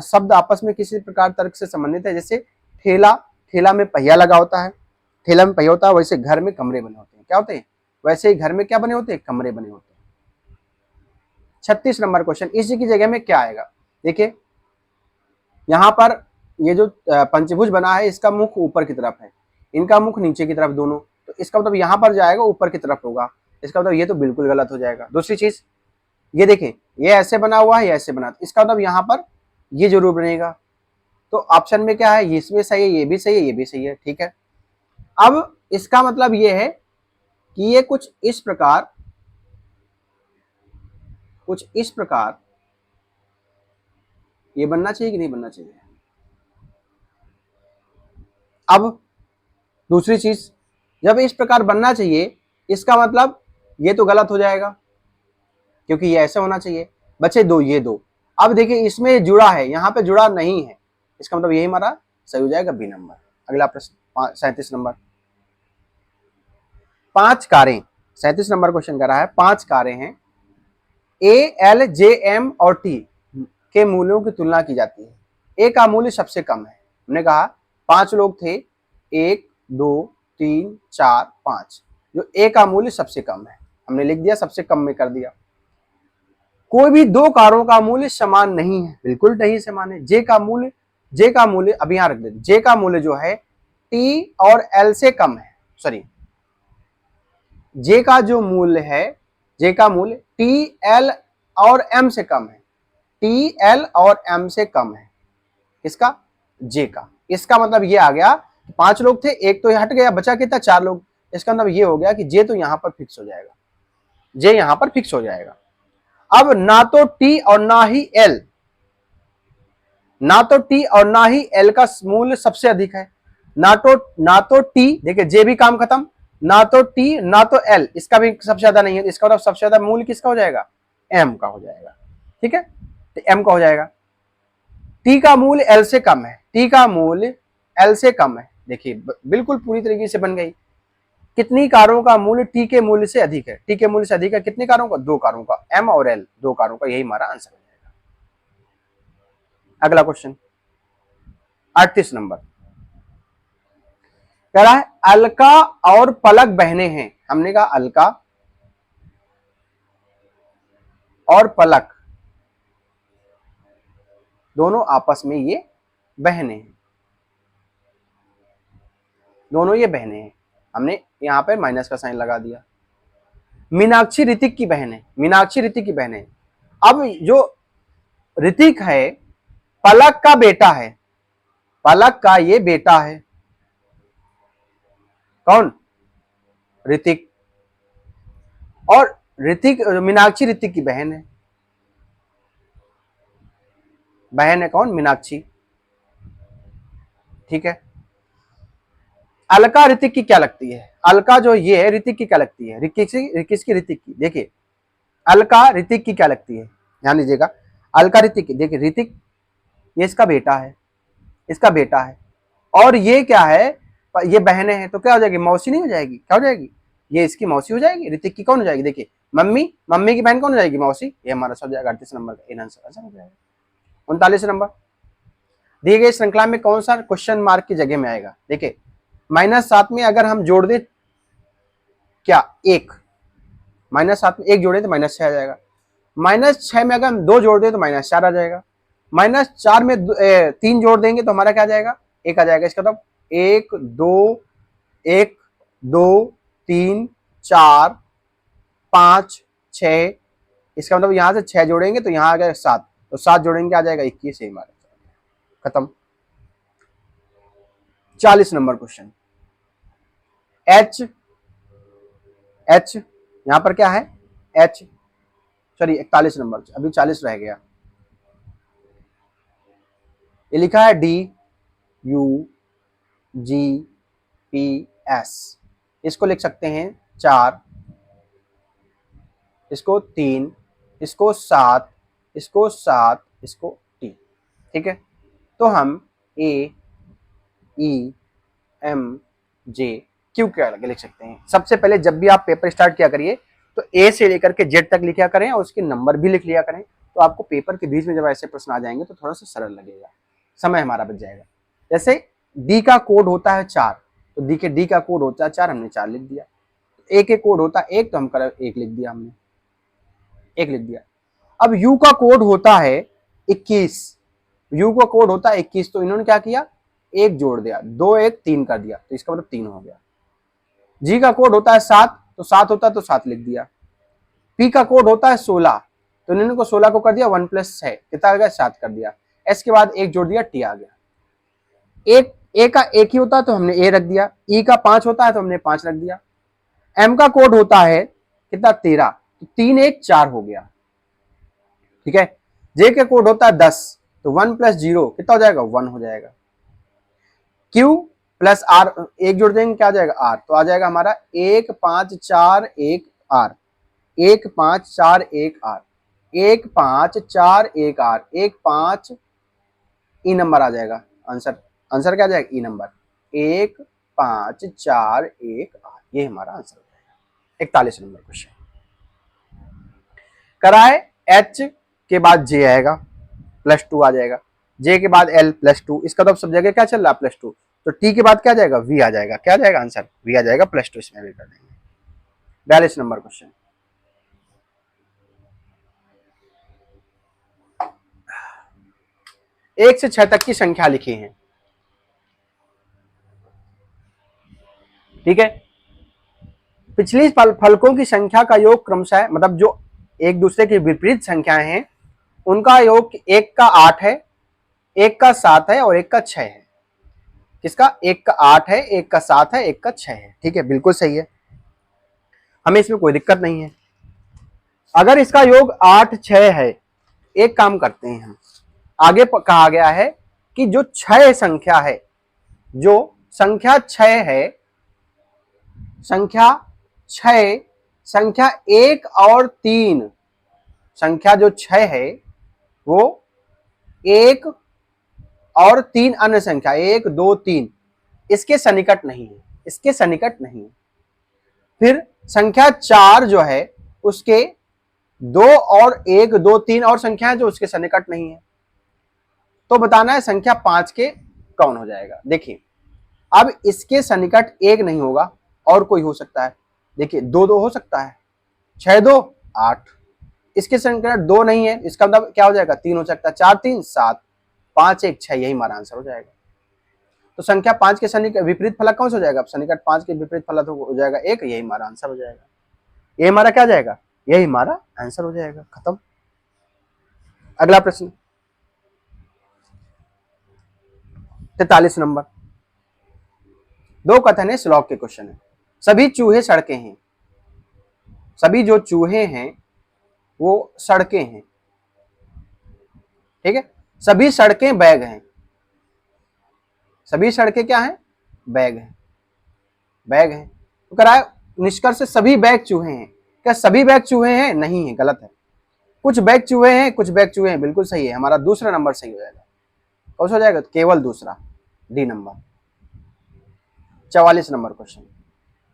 शब्द आपस में किसी प्रकार तर्क से संबंधित है, जैसे ठेला, ठेला में पहिया लगा होता है, ठेला में पहिया होता है, वैसे घर में कमरे बने होते हैं, क्या होते हैं, वैसे ही घर में क्या बने होते हैं, कमरे बने होते हैं। 36 नंबर क्वेश्चन, इसी की जगह में क्या आएगा, देखिए यहां पर ये जो पंचभुज बना है इसका मुख ऊपर की तरफ है, इनका मुख नीचे की तरफ दोनों, तो इसका मतलब यहां पर जाएगा ऊपर की तरफ होगा, इसका मतलब ये तो बिल्कुल गलत हो जाएगा। दूसरी चीज ये देखें, ये ऐसे बना हुआ है, ये ऐसे बना, इसका मतलब यहाँ पर ये जरूर बनेगा, तो ऑप्शन में क्या है, इसमें सही है, ये भी सही है, ये भी सही है, ठीक है। अब इसका मतलब ये है कि ये कुछ इस प्रकार ये बनना चाहिए कि नहीं बनना चाहिए। अब दूसरी चीज, जब इस प्रकार बनना चाहिए इसका मतलब ये तो गलत हो जाएगा क्योंकि ये ऐसे होना चाहिए, बचे दो, ये दो। अब देखिए इसमें जुड़ा है, यहाँ पे जुड़ा नहीं है, इसका मतलब यही हमारा सही हो जाएगा बी नंबर। अगला प्रश्न 37 नंबर, 5 कारें, 37 नंबर क्वेश्चन कर रहा है, 5 कारें हैं, ए एल जे एम और टी के मूल्यों की तुलना की जाती है, ए का मूल्य सबसे कम है। हमने कहा 5 लोग थे, 1 2 3 4 5, जो ए का मूल्य सबसे कम है, हमने लिख दिया सबसे कम में कर दिया। कोई भी दो कारों का मूल्य समान नहीं है, बिल्कुल नहीं समान है। जे का मूल्य अभी यहां रख देते, जे का मूल्य जो है टी और एल से कम है, सॉरी जे का जो मूल्य है, जे का मूल्य टी एल और एम से कम है, टी एल और एम से कम है, इसका जे का। इसका मतलब ये आ गया, पांच लोग थे, एक तो हट गया, बचा कितना, चार लोग। इसका मतलब ये हो गया कि जे तो यहां पर फिक्स हो जाएगा, जे यहां पर फिक्स हो जाएगा। अब ना तो टी और ना ही एल, ना तो टी और ना ही एल का मूल्य सबसे अधिक है, ना तो टी, देखिए जे भी काम खत्म, ना तो टी ना तो एल, इसका भी सबसे ज्यादा नहीं है। इसका मतलब सबसे ज्यादा मूल्य किसका हो जाएगा, एम का हो जाएगा। ठीक है, तो एम का हो जाएगा। टी का मूल्य एल से कम है, टी का मूल्य एल से कम है। देखिए बिल्कुल पूरी तरीके से बन गई। कितनी कारों का मूल्य टी के मूल्य से अधिक है, टी के मूल्य से अधिक है कितनी कारों का, दो कारों का, एम और एल, दो कारों का, यही हमारा आंसर हो जाएगा। अगला क्वेश्चन 38 नंबर कह रहा है अलका और पलक बहने हैं। हमने कहा अलका और पलक दोनों आपस में ये बहने हैं, दोनों ये बहने हैं। हमने यहां पर माइनस का साइन लगा दिया। मीनाक्षी ऋतिक की बहन है, मीनाक्षी ऋतिक की बहन है। अब जो ऋतिक है पलक का बेटा है, पलक का ये बेटा है, कौन, ऋतिक। और ऋतिक, मीनाक्षी ऋतिक की बहन है, बहन है कौन, मीनाक्षी। ठीक है, अलका ऋतिक की क्या लगती है, अलका जो ये है ऋतिक की क्या लगती है, किसकी, ऋतिक की। देखिए अलका ऋतिक की क्या लगती है, ध्यान दीजिएगा, अलका ऋतिक की। देखिए ऋतिक ये इसका बेटा है, इसका बेटा है, और ये क्या है, ये बहनें हैं, तो क्या हो जाएगी, मौसी नहीं हो जाएगी, क्या हो जाएगी, ये इसकी मौसी हो जाएगी, ऋतिक की कौन हो जाएगी, देखिए मम्मी, मम्मी की बहन कौन हो जाएगी, मौसी। ये हमारा सब जाएगा 38 नंबर का आंसर हो जाएगा। 39 नंबर दिए गए श्रृंखला में कौन सा क्वेश्चन मार्क की जगह में आएगा। देखिए -7 में अगर हम जोड़ दें क्या, एक, -7 में एक जोड़े तो -6 आ जाएगा। -6 में अगर हम दो जोड़ दें तो -4 आ जाएगा। -4 में 3 जोड़ देंगे तो हमारा क्या आ जाएगा, एक आ जाएगा। इसका मतलब 1 2 1 2 3 4 5 6, इसका मतलब यहां से 6 जोड़ेंगे तो यहां आ गया 7, तो 7 जोड़ेंगे आ जाएगा 21, सही हमारा खत्म। 40 नंबर क्वेश्चन, एच, एच यहां पर क्या है, एच, सॉरी 41 नंबर, अभी 40 रह गया। ये लिखा है D you G P S, इसको लिख सकते हैं 4, इसको 3, इसको 7, इसको 7, इसको टी। ठीक है, तो हम ए ई एम जे क्यू के अलग लिख सकते हैं। सबसे पहले जब भी आप पेपर स्टार्ट किया करिए तो ए से लेकर के जेड तक लिखा करें और उसके नंबर भी लिख लिया करें, तो आपको पेपर के बीच में जब ऐसे प्रश्न आ जाएंगे तो थोड़ा सा सरल लगेगा, समय हमारा बच जाएगा। जैसे डी का कोड होता है 4, तो डी का कोड होता है 4, हमने 4 लिख दिया। ए के कोड होता है 1, तो हम कर 1 लिख दिया, हमने 1 लिख दिया। अब यू का कोड होता है 21, यू का कोड होता है 21, तो इन्होंने क्या किया, 1 जोड़ दिया, 2 1 3 कर दिया, तो इसका मतलब 3 हो गया। जी का कोड होता है 7, तो 7 होता है तो 7 लिख दिया। पी का कोड होता है 16, तो इन्होंने को 16 को कर दिया 1 + 6, कितना आ गया, 7 कर दिया। एस के बाद 1 जोड़ दिया, टी आ गया। एक ए का 1 ही होता है तो हमने ए रख दिया, ई का 5 होता है तो हमने 5 रख दिया। एम का कोड होता है कितना, 13, तो 3 1 4 हो गया। ठीक है, जे का कोड होता है 10, तो 1 + 0 कितना हो जाएगा, 1 हो जाएगा। क्यू प्लस आर, एक जोड़ देंगे क्या आ जाएगा, आर, तो आ जाएगा हमारा 1 5 4 1 R, 1 5 4 1 R, 1 5 4 1 R, 1 5 E number आ जाएगा आंसर। आंसर क्या आ जाएगा, ई नंबर, 1 5 4 1 आर, ये हमारा आंसर हो जाएगा। 41 नंबर क्वेश्चन कराए, एच के बाद जे आएगा, +2 आ जाएगा, जे के बाद एल +2, इसका तो सब जगह क्या चल रहा है, +2, तो टी के बाद क्या आ जाएगा, वी आ जाएगा, क्या आ जाएगा आंसर, वी आ जाएगा, +2 इसमें भी कर देंगे। 42 नंबर क्वेश्चन, 1 से 6 तक की संख्या लिखी है। ठीक है, पिछली फलकों की संख्या का योग क्रमशः, मतलब जो एक दूसरे के विपरीत संख्याएं हैं उनका योग 1 का 8 है, 1 का 7 है और 1 का 6 है। किसका? 1 का 8 है, 1 का 7 है, 1 का 6 है। ठीक है, बिल्कुल सही है, हमें इसमें कोई दिक्कत नहीं है। अगर इसका योग 8 6 है, एक काम करते हैं हम, आगे कहा गया है कि जो 6 संख्या है, जो संख्या 6 है, संख्या 6, संख्या 1 और 3, संख्या जो 6 है वो 1 और 3 अन्य संख्या 1 2 3 इसके सन्निकट नहीं है, इसके सन्निकट नहीं है। फिर संख्या 4 जो है उसके 2 और 1 2 3 और संख्याएं जो उसके सन्निकट नहीं है। तो बताना है संख्या 5 के कौन हो जाएगा। देखिए, अब इसके सन्निकट 1 नहीं होगा और कोई हो सकता है। देखिए 2 2 हो सकता है, 6 2 8, इसके सन्निकट 2 नहीं है, इसका मतलब क्या हो जाएगा? 3 हो सकता है, 4 3 7, 5 1 6, यही हमारा आंसर हो जाएगा। तो संख्या 5 के सन्निकट विपरीत फलक कौन सा हो जाएगा? सन्निकट 5 के विपरीत फलक हो जाएगा 1, यही हमारा आंसर हो जाएगा। ये हमारा क्या जाएगा? यही हमारा आंसर हो जाएगा, खत्म। अगला प्रश्न 43 नंबर, दो कथन है, श्लोक के क्वेश्चन है। सभी चूहे सड़के हैं, सभी जो चूहे हैं वो सड़कें हैं। ठीक है, सभी सड़कें बैग हैं, सभी सड़कें क्या हैं? बैग हैं, बैग हैं। तो कह रहा है निष्कर्ष सभी बैग चूहे हैं। क्या सभी बैग चूहे हैं? नहीं है, गलत है। कुछ बैग चूहे हैं, कुछ बैग चूहे हैं, बिल्कुल सही है। हमारा दूसरा नंबर सही हो जाएगा। कौन सा हो जाएगा? केवल दूसरा, D number. 44 number question,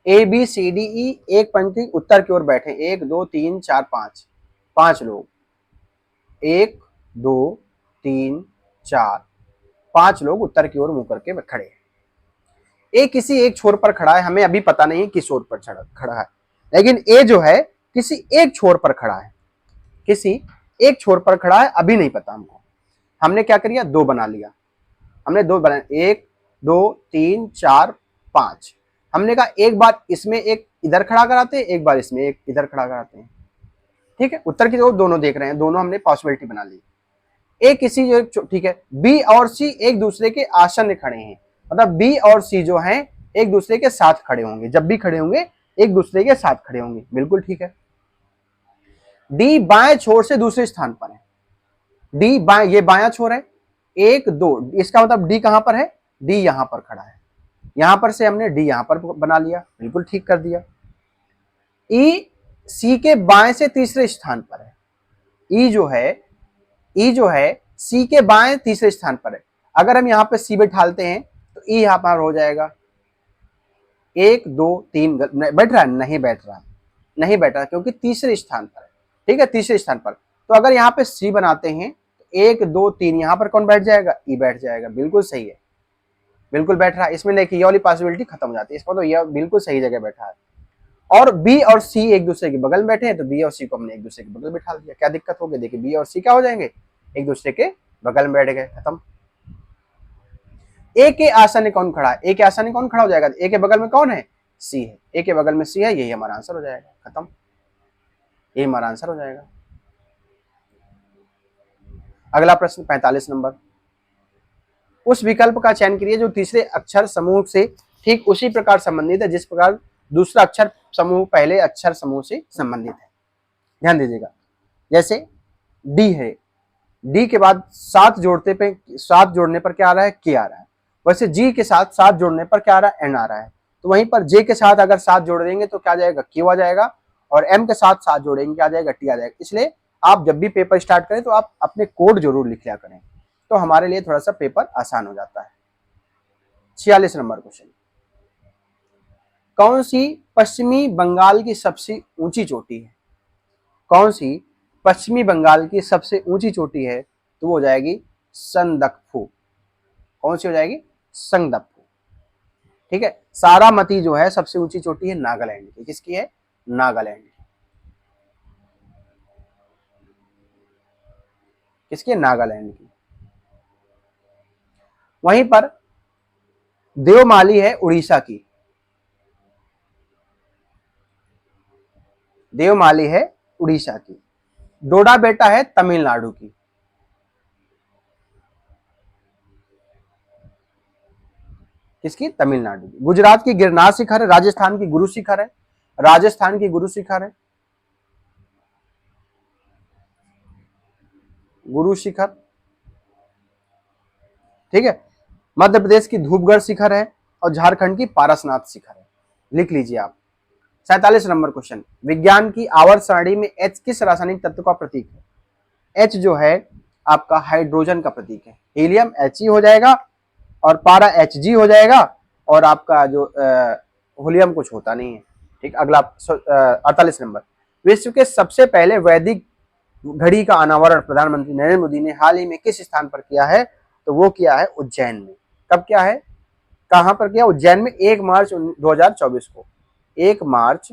A B C D E एक पंक्ति उत्तर की ओर बैठे, 1 2 3 4 5, 5 लोग, 1 2 3 4, 5 लोग उत्तर की ओर मुंह करके खड़े हैं। ए किसी एक छोर पर खड़ा है, हमें अभी पता नहीं है किस छोर पर खड़ा है, लेकिन ए जो है किसी एक छोर पर खड़ा है, किसी एक छोर पर खड़ा है, अभी नहीं पता हमको। हमने क्या कर लिया? 2 बना लिया, हमने 2 बनाया, 1 2 3 4 5। हमने कहा एक बार इसमें एक इधर खड़ा कराते हैं, एक बार इसमें एक इधर खड़ा कराते हैं। ठीक है, उत्तर की ओर दोनों देख रहे हैं, दोनों हमने पॉसिबिलिटी बना ली। ए किसी जो, ठीक है, बी और सी एक दूसरे के आसन्न खड़े हैं, मतलब बी और सी जो हैं एक दूसरे के साथ खड़े होंगे, जब भी खड़े होंगे एक दूसरे के साथ खड़े होंगे, बिल्कुल ठीक है। डी बाएं छोर से दूसरे स्थान पर है, डी बाएं, ये बायां छोर है, 1 2, इसका मतलब डी कहां पर है? डी यहां पर खड़ा है, यहां पर से हमने डी यहां पर बना लिया, बिल्कुल ठीक कर दिया। ई सी के बाएं से तीसरे स्थान पर है, ई जो है सी के बाएं तीसरे स्थान पर है। अगर हम यहां पे सी बैठालते हैं तो ई यहां पर हो जाएगा 1 2 3, बैठ रहा है? नहीं बैठ रहा, नहीं बैठ रहा, क्योंकि तीसरे स्थान पर है। ठीक है, तीसरे स्थान पर। तो अगर यहाँ पे सी बनाते हैं तो 1 2 3, यहां पर कौन बैठ जाएगा? ई बैठ जाएगा, बिल्कुल सही है, बिल्कुल बैठ रहा है। इसमें देखिए ये वाली पॉसिबिलिटी खत्म हो जाती है, इसको तो ये बिल्कुल सही जगह बैठा है। और बी और सी एक दूसरे के बगल में बैठे हैं, तो बी और सी को हमने एक दूसरे के बगल बैठा दिया, क्या दिक्कत होगी? देखिए बी और सी क्या हो जाएंगे? एक दूसरे के बगल में बैठ गए, खत्म। ए के आसन कौन खड़ा है? ए के आसन कौन खड़ा हो जाएगा? ए के बगल में कौन है? सी है, ए के बगल में सी है, यही हमारा आंसर हो जाएगा, खत्म, यही हमारा आंसर हो जाएगा। अगला प्रश्न 45 नंबर, उस विकल्प का चयन करिए जो तीसरे अक्षर समूह से ठीक उसी प्रकार संबंधित है जिस प्रकार दूसरा अक्षर समूह पहले अक्षर समूह से संबंधित है। ध्यान दीजिएगा, जैसे डी है, डी के बाद 7 जोड़ने पर क्या आ रहा है? के आ रहा है। वैसे जी के साथ 7 जोड़ने पर क्या आ रहा है? एन आ रहा है। तो वहीं पर जे के साथ अगर 7 जोड़ देंगे तो क्या आ जाएगा? क्यू आ जाएगा, और एम के साथ 7 जोड़ेंगे क्या आ जाएगा? टी आ जाएगा। इसलिए आप जब भी पेपर स्टार्ट करें तो आप अपने कोड जरूर लिख लिया करें, तो हमारे लिए थोड़ा सा पेपर आसान हो जाता है। 46 नंबर क्वेश्चन, कौन सी पश्चिमी बंगाल की सबसे ऊंची चोटी है? कौन सी पश्चिमी बंगाल की सबसे ऊंची चोटी है? तो वो हो जाएगी संदकफू। कौन सी हो जाएगी? संदकफू। ठीक है, सारामती जो है सबसे ऊंची चोटी है नागालैंड की। किसकी है? नागालैंड की। किसकी है? नागालैंड की। वहीं पर देवमाली है उड़ीसा की, देवमाली है उड़ीसा की। डोडा बेटा है तमिलनाडु की। किसकी? तमिलनाडु की। गुजरात की गिरनार शिखर है, राजस्थान की गुरु शिखर है, राजस्थान की गुरु शिखर है, गुरु शिखर, ठीक है। मध्य प्रदेश की धूपगढ़ शिखर है और झारखंड की पारसनाथ शिखर है। लिख लीजिए आप। 47 नंबर क्वेश्चन, विज्ञान की आवर्त सारणी में H किस रासायनिक तत्व का प्रतीक है? H जो है आपका हाइड्रोजन का प्रतीक है। हीलियम He हो जाएगा और पारा Hg हो जाएगा और आपका जो होलियम कुछ होता नहीं है, ठीक। अगला 48 नंबर, विश्व के सबसे पहले वैदिक घड़ी का अनावरण प्रधानमंत्री नरेंद्र मोदी ने हाल ही में किस स्थान पर किया है? तो वो किया है उज्जैन में। कब किया है? कहां पर किया? उज्जैन में 1 मार्च 2024 को, 1 मार्च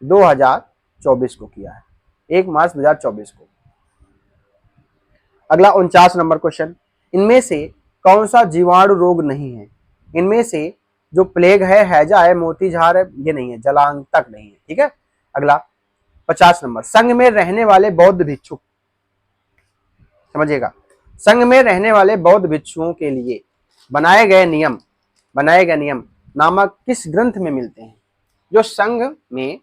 2024 को किया है, 1 मार्च 2024 को। अगला 49 नंबर क्वेश्चन, इनमें से कौन सा जीवाणु रोग नहीं है? इनमें से जो प्लेग है, हैजा है, मोतीझार है, ये नहीं है, जलांतक नहीं है, ठीक है। अगला 50 नंबर, संघ में रहने वाले बौद्ध भिक्षु, समझिएगा, संघ में रहने वाले बौद्ध भिक्षुओं के लिए बनाए गए नियम नामक किस ग्रंथ में मिलते हैं? जो संघ में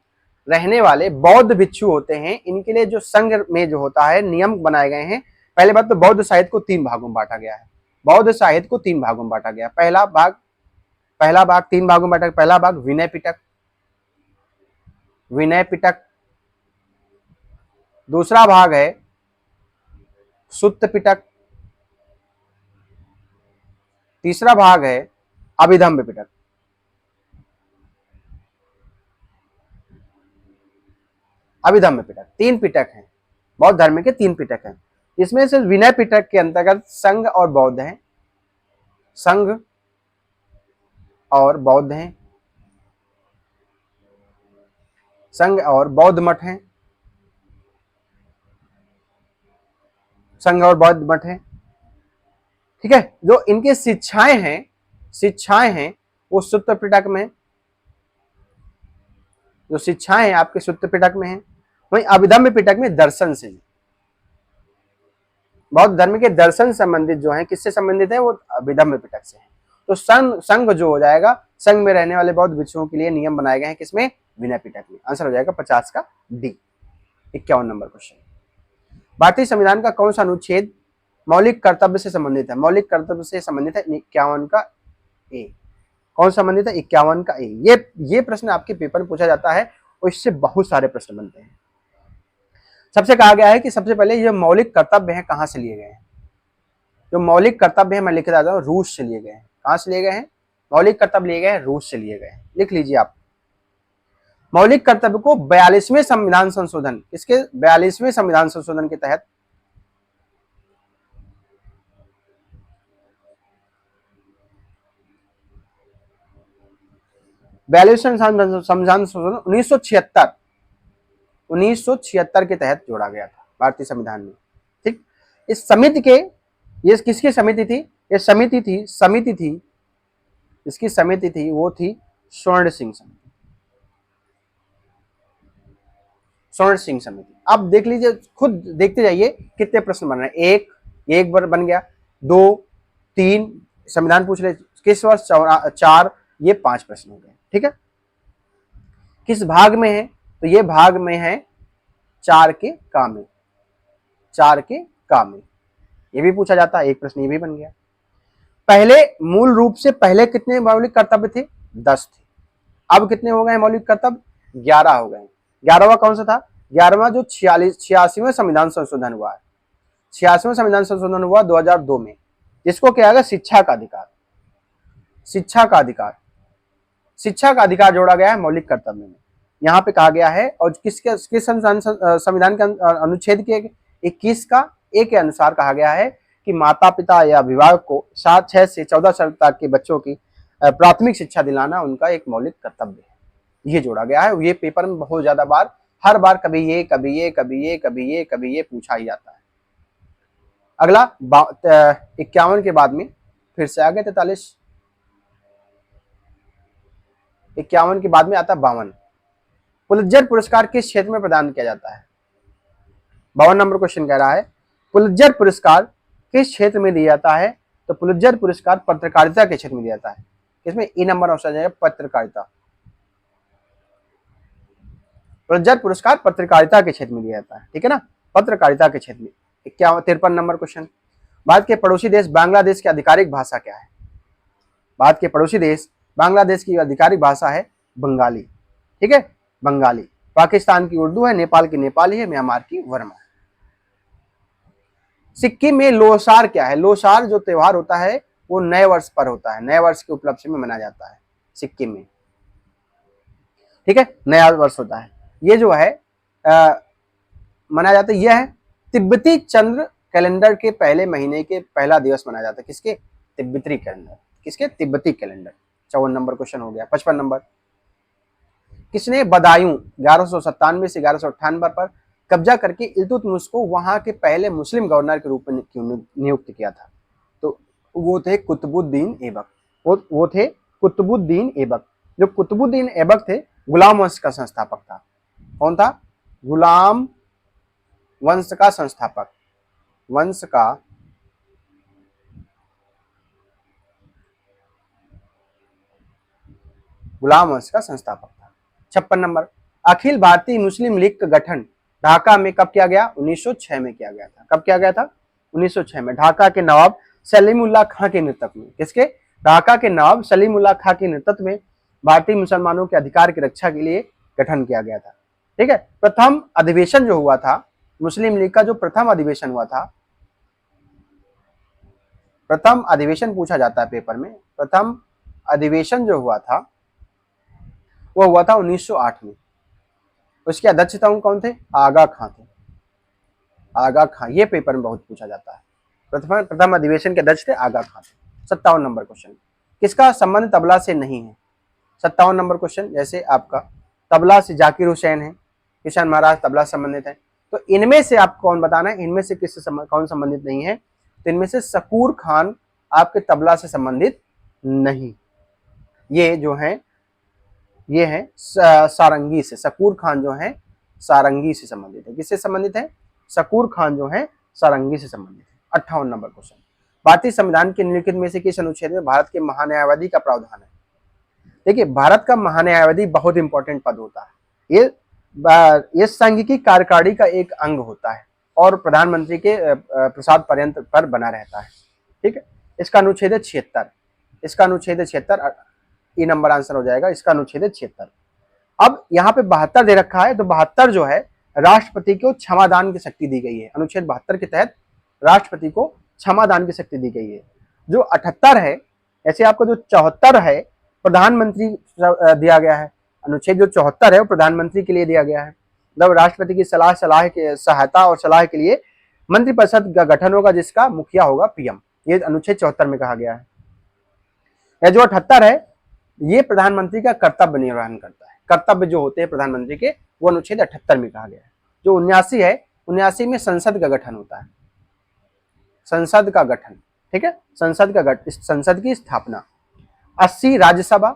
रहने वाले बौद्ध भिक्षु होते हैं, इनके लिए जो संघ में जो होता है नियम बनाए गए हैं। पहले बात तो बौद्ध साहित्य को 3 भागों में बांटा गया है। बौद्ध साहित्य को 3 भागों में बांटा गया। पहला भाग 3 भागों में बांटा। पहला भाग विनय पिटक, दूसरा भाग है सुत्त पिटक, तीसरा भाग है अभिधम्म पिटक। अभिधम्म पिटक 3 पिटक हैं, बौद्ध धर्म के 3 पिटक हैं। इसमें से विनय पिटक के अंतर्गत संघ और बौद्ध हैं, संघ और बौद्ध हैं, संघ और बौद्ध मठ हैं, संघ और बौद्ध मठ हैं, ठीक है। जो इनके शिक्षाएं हैं वो सुत्त पिटक में, जो शिक्षाएं हैं आपके सुत्त पिटक में हैं। वहीं अभिधम्म पिटक में दर्शन से, बौद्ध धर्म के दर्शन संबंधित जो है, किससे संबंधित है? वो अभिधम्म पिटक से है। तो संघ जो हो जाएगा, संघ में रहने वाले बौद्ध भिक्षुओं के लिए नियम बनाए गए हैं, किसमें? विनय पिटक में। आंसर हो जाएगा 50 का डी। 51 नंबर क्वेश्चन, भारतीय संविधान का कौन सा अनुच्छेद मौलिक कर्तव्य से संबंधित है? मौलिक कर्तव्य से संबंधित है 51 का ए। कौन संबंधित है? 51 का ए। ये प्रश्न आपके पेपर में पूछा जाता है और इससे बहुत सारे प्रश्न बनते हैं। सबसे कहा गया है कि सबसे पहले ये मौलिक कर्तव्य है कहां से लिए गए हैं? जो मौलिक कर्तव्य है मैं लिख देता हूं, रूस से लिए गए हैं। कहां से लिए गए हैं? मौलिक कर्तव्य लिए गए हैं, रूस से लिए गए हैं। लिख लीजिए आप। मौलिक कर्तव्य को 42वें संविधान संशोधन, किसके? 42वें संविधान संशोधन के तहत 42वें संविधान संशोधन 1976 के तहत जोड़ा गया था भारतीय संविधान में, ठीक। इस समिति के, ये किसकी समिति थी? ये समिति थी, इसकी समिति थी, वो थी स्वर्ण सिंह समिति, स्वर्ण सिंह समिति। अब देख लीजिए, खुद देखते जाइए कितने प्रश्न बन रहे हैं। एक बार बन गया, 2, 3 संविधान पूछ रहे किस वर्ष, 4, ये 5 प्रश्न हो गए, ठीक है। किस भाग में है? तो ये भाग में है 4 के का में, 4 के का में, ये भी पूछा जाता है। एक प्रश्न ये भी बन गया। पहले मूल रूप से पहले कितने मौलिक कर्तव्य थे? 10 थे। अब कितने हो गए मौलिक कर्तव्य? 11 हो गए। 11वां कौन सा था? 11वां जो 86वें संविधान संशोधन हुआ है, 86वें संविधान संशोधन हुआ 2002 में, जिसको क्या है? शिक्षा का अधिकार, शिक्षा का अधिकार जोड़ा गया है मौलिक कर्तव्य में। यहाँ पे कहा गया है, और किस संविधान के अनुच्छेद के 21 का ए के अनुसार कहा गया है कि माता पिता या अभिभावक को 6 से 14 साल तक के बच्चों की प्राथमिक शिक्षा दिलाना उनका एक मौलिक कर्तव्य है। ये जोड़ा गया है। ये पेपर में बहुत ज्यादा बार, हर बार कभी ये पूछा ही जाता है। अगला 51 के बाद में फिर से आ गए 43, 51 के बाद में आता 52। पुलित्जर पुरस्कार किस क्षेत्र में प्रदान किया जाता है? 52 नंबर क्वेश्चन कह रहा है पुलित्जर पुरस्कार किस क्षेत्र में दिया जाता है? तो पुलित्जर पुरस्कार पत्रकारिता के क्षेत्र में दिया जाता है। इसमें ई नंबर ऑप्शन आ जाएगा पत्रकारिता। पुलित्जर पुरस्कार पत्रकारिता के क्षेत्र में दिया जाता है, ठीक है ना, पत्रकारिता के क्षेत्र में। 53 नंबर क्वेश्चन, भारत के पड़ोसी देश बांग्लादेश की आधिकारिक भाषा क्या है? भारत के पड़ोसी देश बांग्लादेश की आधिकारिक भाषा है बंगाली, ठीक है, बंगाली। पाकिस्तान की उर्दू है, नेपाल की नेपाली है, म्यांमार की वर्मा है। सिक्किम में लोसार क्या है? लोसार जो त्योहार होता है वो नए वर्ष पर होता है, नए वर्ष के उपलक्ष्य में मनाया जाता है सिक्किम में, ठीक है, नया वर्ष होता है। ये जो है मनाया जाता है, यह है तिब्बती चंद्र कैलेंडर के पहले महीने के पहला दिवस मनाया जाता है। किसके? तिब्बती कैलेंडर, किसके? तिब्बती कैलेंडर। 54 नंबर क्वेश्चन हो गया। 55 नंबर, किसने बदायूं 1197 से 1198 पर कब्जा करके इल्तुतमिश को वहां के पहले मुस्लिम गवर्नर के रूप में नियुक्त किया था? तो वो थे कुतुबुद्दीन ऐबक। वो थे कुतुबुद्दीन ऐबक। जो कुतुबुद्दीन ऐबक थे गुलाम वंश का संस्थापक था। कौन था? गुलाम वंश का संस्थापक, वंश का गुलाम वंश का संस्थापक था। 56 नंबर, अखिल भारतीय मुस्लिम लीग का गठन ढाका में कब किया गया? 1906 में किया गया था। कब किया गया था? 1906 में। ढाका के नवाब सलीमुल्लाह खां के नेतृत्व में। किसके? ढाका के नवाब सलीमुल्लाह खां के नेतृत्व में भारतीय मुसलमानों के अधिकार की रक्षा के लिए गठन किया गया था, ठीक है। प्रथम अधिवेशन जो हुआ था मुस्लिम लीग का, जो प्रथम अधिवेशन हुआ था, प्रथम अधिवेशन पूछा जाता है पेपर में, प्रथम अधिवेशन जो हुआ था वो हुआ था 1908 में। उसके अध्यक्षता कौन थे? आगा खां थे, आगा खां। ये पेपर में बहुत पूछा जाता है। प्रथम अधिवेशन के अध्यक्ष थे आगा खां थे। 57 नंबर क्वेश्चन, किसका संबंध तबला से नहीं है? 57 नंबर क्वेश्चन, जैसे आपका तबला से जाकिर हुसैन है, किशन महाराज तबला संबंधित है, तो इनमें से आपको कौन बताना है इनमें से किससे कौन संबंधित नहीं है? तो इनमें से शकूर खान आपके तबला से संबंधित नहीं। ये जो है ये है सारंगी से। शकूर खान जो है सारंगी से संबंधित है। किससे संबंधित है? शकूर खान जो है सारंगी से संबंधित है। 58 नंबर क्वेश्चन, भारतीय संविधान के निम्नलिखित में से किस अनुच्छेद में भारत के महान्यायवादी का प्रावधान है? देखिए, भारत का महान्यायवादी बहुत इंपॉर्टेंट पद होता है। ये संघ की कार्यकारिणी का एक अंग होता है और प्रधानमंत्री के प्रसाद पर्यंत पर बना रहता है, ठीक है। इसका अनुच्छेद है 76। इसका अनुच्छेद है 76, ये नंबर आंसर हो जाएगा। इसका अनुच्छेद है 76। अब यहाँ पे 72 दे रखा है, तो 72 जो है राष्ट्रपति को क्षमादान की शक्ति दी गई है। अनुच्छेद 72 के तहत राष्ट्रपति को क्षमादान की शक्ति दी गई है। जो 78 है, ऐसे आपको जो 74 है प्रधानमंत्री दिया गया है। अनुच्छेद जो 74 है वो प्रधानमंत्री के लिए दिया गया है। मतलब राष्ट्रपति की सहायता और सलाह के लिए मंत्रिपरिषद का गठन होगा, जिसका मुखिया होगा पीएम। ये अनुच्छेद 74 में कहा गया है। जो 78 है ये प्रधानमंत्री का कर्तव्य निर्वहन करता है। कर्तव्य जो होते हैं प्रधानमंत्री के, वो अनुच्छेद 78 में कहा गया है। जो 79 है, 79 में संसद का गठन होता है, संसद का गठन, ठीक है, संसद की स्थापना। 80 राज्यसभा,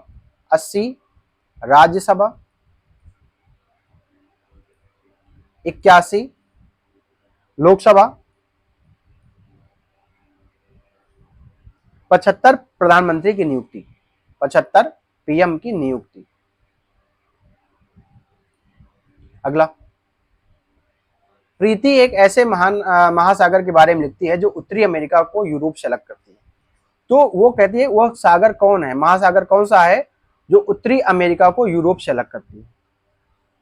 81 लोकसभा, 75 प्रधानमंत्री की नियुक्ति, 75 पीएम की नियुक्ति। अगला, प्रीति एक ऐसे महान महासागर के बारे में लिखती है जो उत्तरी अमेरिका को यूरोप से अलग करती है। तो वो कहती है वह सागर कौन है, महासागर कौन सा है जो उत्तरी अमेरिका को यूरोप से अलग करती है?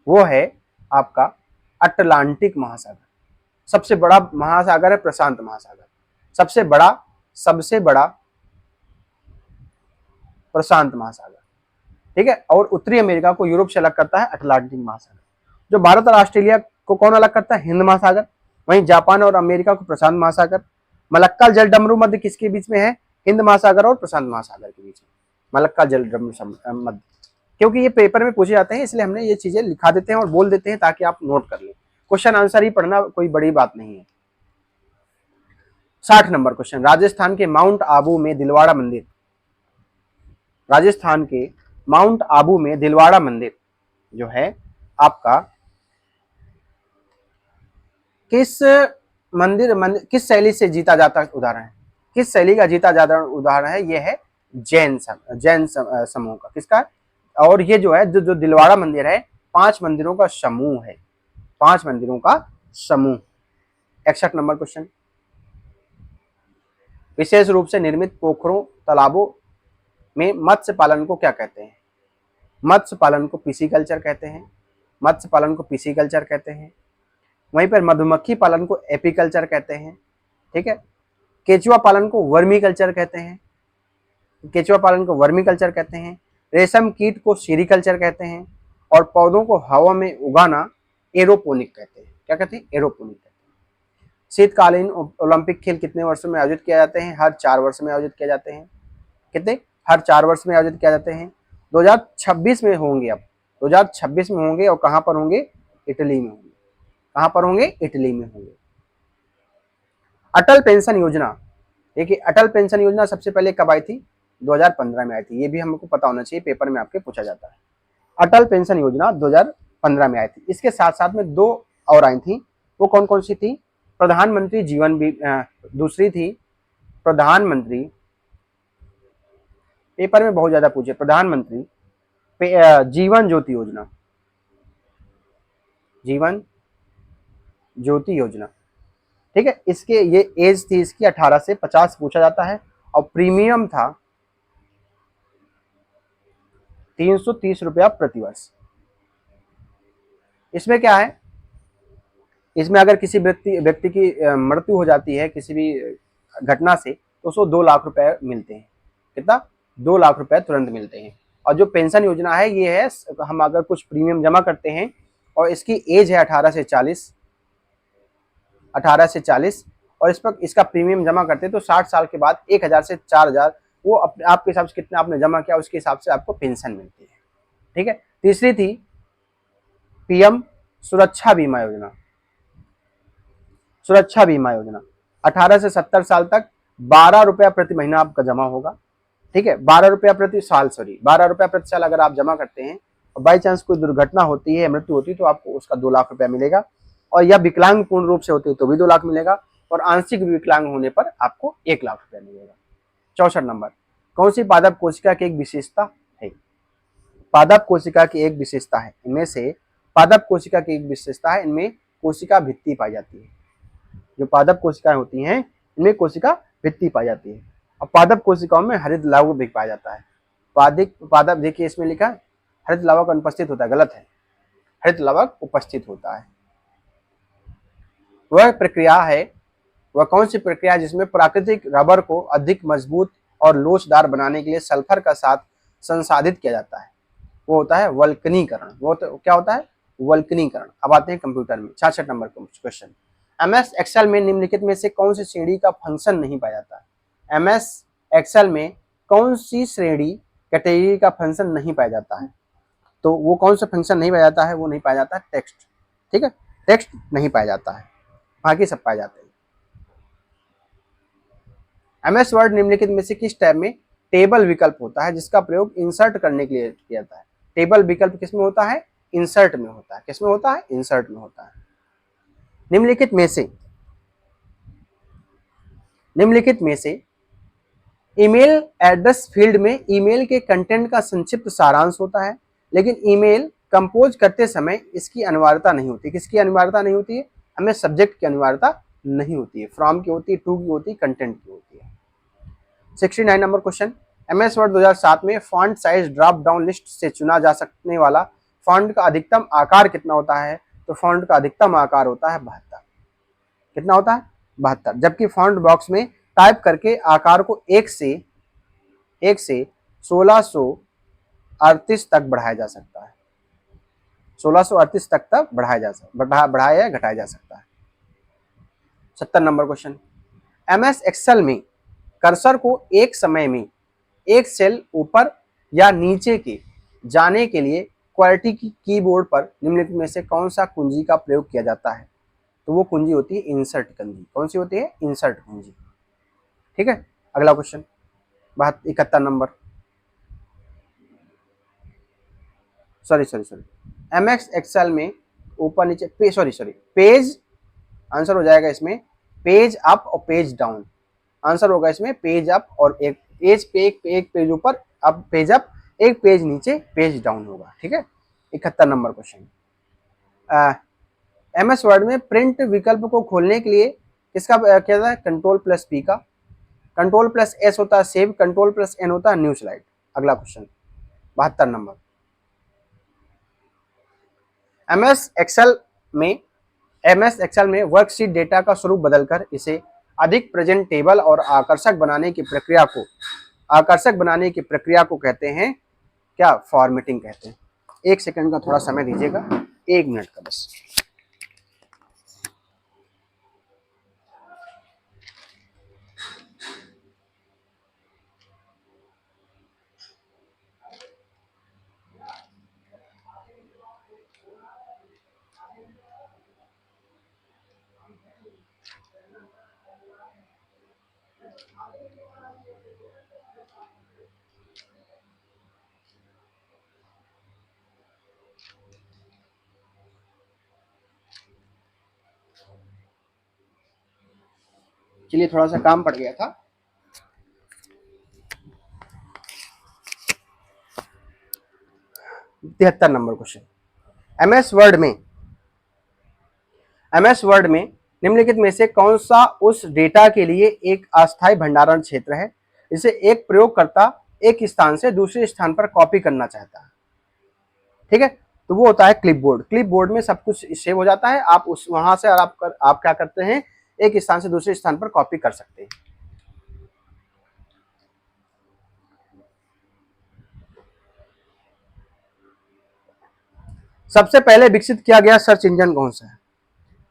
वो है आपका अटलांटिक महासागर। सबसे बड़ा महासागर है प्रशांत महासागर, सबसे बड़ा प्रशांत महासागर, ठीक है। और उत्तरी अमेरिका को यूरोप से अलग करता है अटलांटिक महासागर। जो भारत और ऑस्ट्रेलिया को कौन अलग करता है? हिंद महासागर। वहीं जापान और अमेरिका को प्रशांत महासागर। मलक्का जल डमरू मध्य किसके बीच में है? हिंद महासागर और प्रशांत महासागर के बीच में मलक्का जल डमरू मध्य। क्योंकि ये पेपर में पूछे जाते हैं इसलिए हमने ये चीजें लिखा देते हैं और बोल देते हैं ताकि आप नोट कर लें। क्वेश्चन आंसर ही पढ़ना कोई बड़ी बात नहीं है। 60 नंबर क्वेश्चन, राजस्थान के माउंट आबू में दिलवाड़ा मंदिर, राजस्थान के माउंट आबू में दिलवाड़ा मंदिर जो है आपका किस किस शैली से जीता जाता उदाहरण है, किस शैली का जीता जाता उदाहरण है, यह है जैन समूह का, किसका, और ये जो है जो दिलवाड़ा मंदिर है 5 मंदिरों का समूह है, 5 मंदिरों का समूह। 61 नंबर क्वेश्चन, विशेष रूप से निर्मित पोखरों तालाबों में मत्स्य पालन को क्या कहते हैं, मत्स्य पालन को पिसीकल्चर कहते हैं, मत्स्य पालन को पिसीकल्चर कहते हैं। वहीं पर मधुमक्खी पालन को एपीकल्चर कहते हैं, ठीक है। केचुआ पालन को वर्मी कल्चर कहते हैं, केचुआ पालन को वर्मी कल्चर कहते हैं। रेशम कीट को सीरीकल्चर कहते हैं, और पौधों को हवा में उगाना एरोपोनिक कहते हैं, क्या कहते हैं, एरोपोनिक कहते हैं। शीतकालीन ओलंपिक खेल कितने वर्षों में आयोजित किए जाते हैं, हर 4 वर्ष में आयोजित किए जाते हैं, कितने, हर 4 वर्ष में आयोजित किए जाते हैं। 2026 में होंगे, अब 2026 में होंगे, और कहां पर होंगे, इटली में होंगे, कहां पर होंगे, इटली में होंगे। अटल पेंशन योजना, देखिए अटल पेंशन योजना सबसे पहले कब आई थी, 2015 में आई थी, ये भी हमको पता होना चाहिए, पेपर में आपके पूछा जाता है। अटल पेंशन योजना 2015 में आई थी। इसके साथ साथ में 2 और आई थी, वो कौन कौन सी थी, प्रधानमंत्री जीवन दूसरी थी प्रधानमंत्री, पेपर में बहुत ज्यादा पूछे, प्रधानमंत्री जीवन ज्योति योजना, जीवन ज्योति योजना, ठीक है। इसके ये एज थी इसकी 18 से 50 पूछा जाता है, और प्रीमियम था 330 रुपया प्रति वर्ष। इसमें क्या है, इसमें अगर किसी व्यक्ति की मृत्यु हो जाती है किसी भी घटना से, तो उसको 2 लाख रुपए मिलते हैं, कितना, 2 लाख रुपए तुरंत मिलते हैं। और जो पेंशन योजना है ये है, हम अगर कुछ प्रीमियम जमा करते हैं और इसकी एज है 18 से 40, 18 से 40, और इस पर इसका प्रीमियम जमा करते हैं तो 60 साल के बाद 1000 से 4000, वो आपके हिसाब से कितना आपने जमा किया उसके हिसाब से आपको पेंशन मिलती है, ठीक है। तीसरी थी पीएम सुरक्षा बीमा योजना, सुरक्षा बीमा योजना 18 से 70 साल तक 12 रुपया प्रति महीना आपका जमा होगा, ठीक है, 12 रुपया प्रति साल, 12 रुपया प्रति साल अगर आप जमा करते हैं और बाई चांस कोई दुर्घटना होती है, मृत्यु होती है, तो आपको उसका 2 लाख रुपया मिलेगा। और यह विकलांग पूर्ण रूप से होती है तो भी 2 लाख मिलेगा, और आंशिक विकलांग होने पर आपको 1 लाख रुपया मिलेगा। 64 नंबर, कौन सी पादप कोशिका की एक विशेषता है, पादप कोशिका की एक विशेषता है, इनमें से पादप कोशिका की एक विशेषता है, इनमें कोशिका भित्ति पाई जाती है। जो पादप कोशिकाएं होती हैं इनमें कोशिका भित्ति पाई जाती है, और पादप कोशिकाओं में हरित लवक भी पाया जाता है। पादप देखिए इसमें लिखा है हरित लवक अनुपस्थित होता है, गलत है, हरित लवक उपस्थित होता है। वह प्रक्रिया है, वह कौन सी प्रक्रिया है जिसमें प्राकृतिक रबर को अधिक मजबूत और लोचदार बनाने के लिए सल्फर का साथ संसाधित किया जाता है, वो होता है वल्कनीकरण। वो तो क्या होता है, वल्कनीकरण। अब आते हैं कंप्यूटर में। 66 नंबर क्वेश्चन, एमएस एक्सेल में निम्नलिखित में से कौन सी श्रेणी का फंक्शन नहीं पाया जाता है, एमएस एक्सेल में कौन सी श्रेणी कैटेगरी का फंक्शन नहीं पाया जाता है, तो वो कौन सा फंक्शन नहीं पाया जाता है, वो नहीं पाया जाता है टेक्स्ट, ठीक है, टेक्स्ट नहीं पाया जाता है, बाकी सब पाए जाते हैं। एमएस वर्ड निम्नलिखित में से किस टैब में टेबल विकल्प होता है जिसका प्रयोग इंसर्ट करने के लिए किया जाता है, टेबल विकल्प किसमें होता है, इंसर्ट में होता है, किसमें होता है, इंसर्ट में होता है। निम्नलिखित में से ईमेल एड्रेस फील्ड में ईमेल के कंटेंट का संक्षिप्त सारांश होता है, लेकिन ईमेल कंपोज करते समय इसकी अनिवार्यता नहीं होती। किसकी अनिवार्यता नहीं होती है, हमें सब्जेक्ट की अनिवार्यता नहीं होती है, फ्रॉम की होती है, टू की होती है, कंटेंट की होती है। 69 नंबर क्वेश्चन, एमएस वर्ड 2007 में font size drop down list से चुना जा सकने वाला फॉन्ट का अधिकतम आकार कितना होता है, तो फॉन्ट का अधिकतम आकार होता है 72। कितना होता है, 72। जबकि फॉन्ट बॉक्स में टाइप करके आकार को 1 से 1638 तक बढ़ाया जा सकता है, 1638 तक बढ़ाया या घटाया जा सकता है। 70 नंबर क्वेश्चन, एमएस एक्सेल में कर्सर को एक समय में एक सेल ऊपर या नीचे के जाने के लिए क्वालिटी की कीबोर्ड पर निम्नलिखित में से कौन सा कुंजी का प्रयोग किया जाता है, तो वो कुंजी होती है इंसर्ट कुंजी। कौन सी होती है, इंसर्ट कुंजी। ठीक है, अगला question 71 number, sorry M X Excel में ऊपर नीचे पेज, आंसर हो जाएगा इसमें पेज अप और पेज डाउन, आंसर होगा इसमें पेज अप और एक पेज पे एक पेज ऊपर, अब पेज अप, एक पेज नीचे पेज डाउन होगा। ठीक है, 71 number question, M S Word में प्रिंट विकल्प को खोलने के लिए किसका क्या होता है, कंट्रोल प्लस पी का, कंट्रोल प्लस एस होता है सेव, कंट्रोल प्लस एन होता है न्यू स्लाइड। अगला क्वेश्चन 72 नंबर, एमएस एक्सेल में वर्कशीट डेटा का स्वरूप बदलकर इसे अधिक प्रेजेंटेबल और आकर्षक बनाने की प्रक्रिया को कहते हैं क्या, फॉर्मेटिंग कहते हैं। एक सेकंड का थोड़ा समय दीजिएगा, 1 मिनट का बस। चलिए, थोड़ा सा काम पड़ गया था। तिहत्तर नंबर क्वेश्चन, एमएस वर्ड में निम्नलिखित में से कौन सा उस डेटा के लिए एक अस्थायी भंडारण क्षेत्र है जिसे एक प्रयोगकर्ता एक स्थान से दूसरे स्थान पर कॉपी करना चाहता है। ठीक है, तो वो होता है क्लिपबोर्ड। क्लिपबोर्ड में सब कुछ सेव हो जाता है, आप उस वहां से आप क्या करते हैं, एक स्थान से दूसरे स्थान पर कॉपी कर सकते हैं। सबसे पहले विकसित किया गया सर्च इंजन कौन सा है,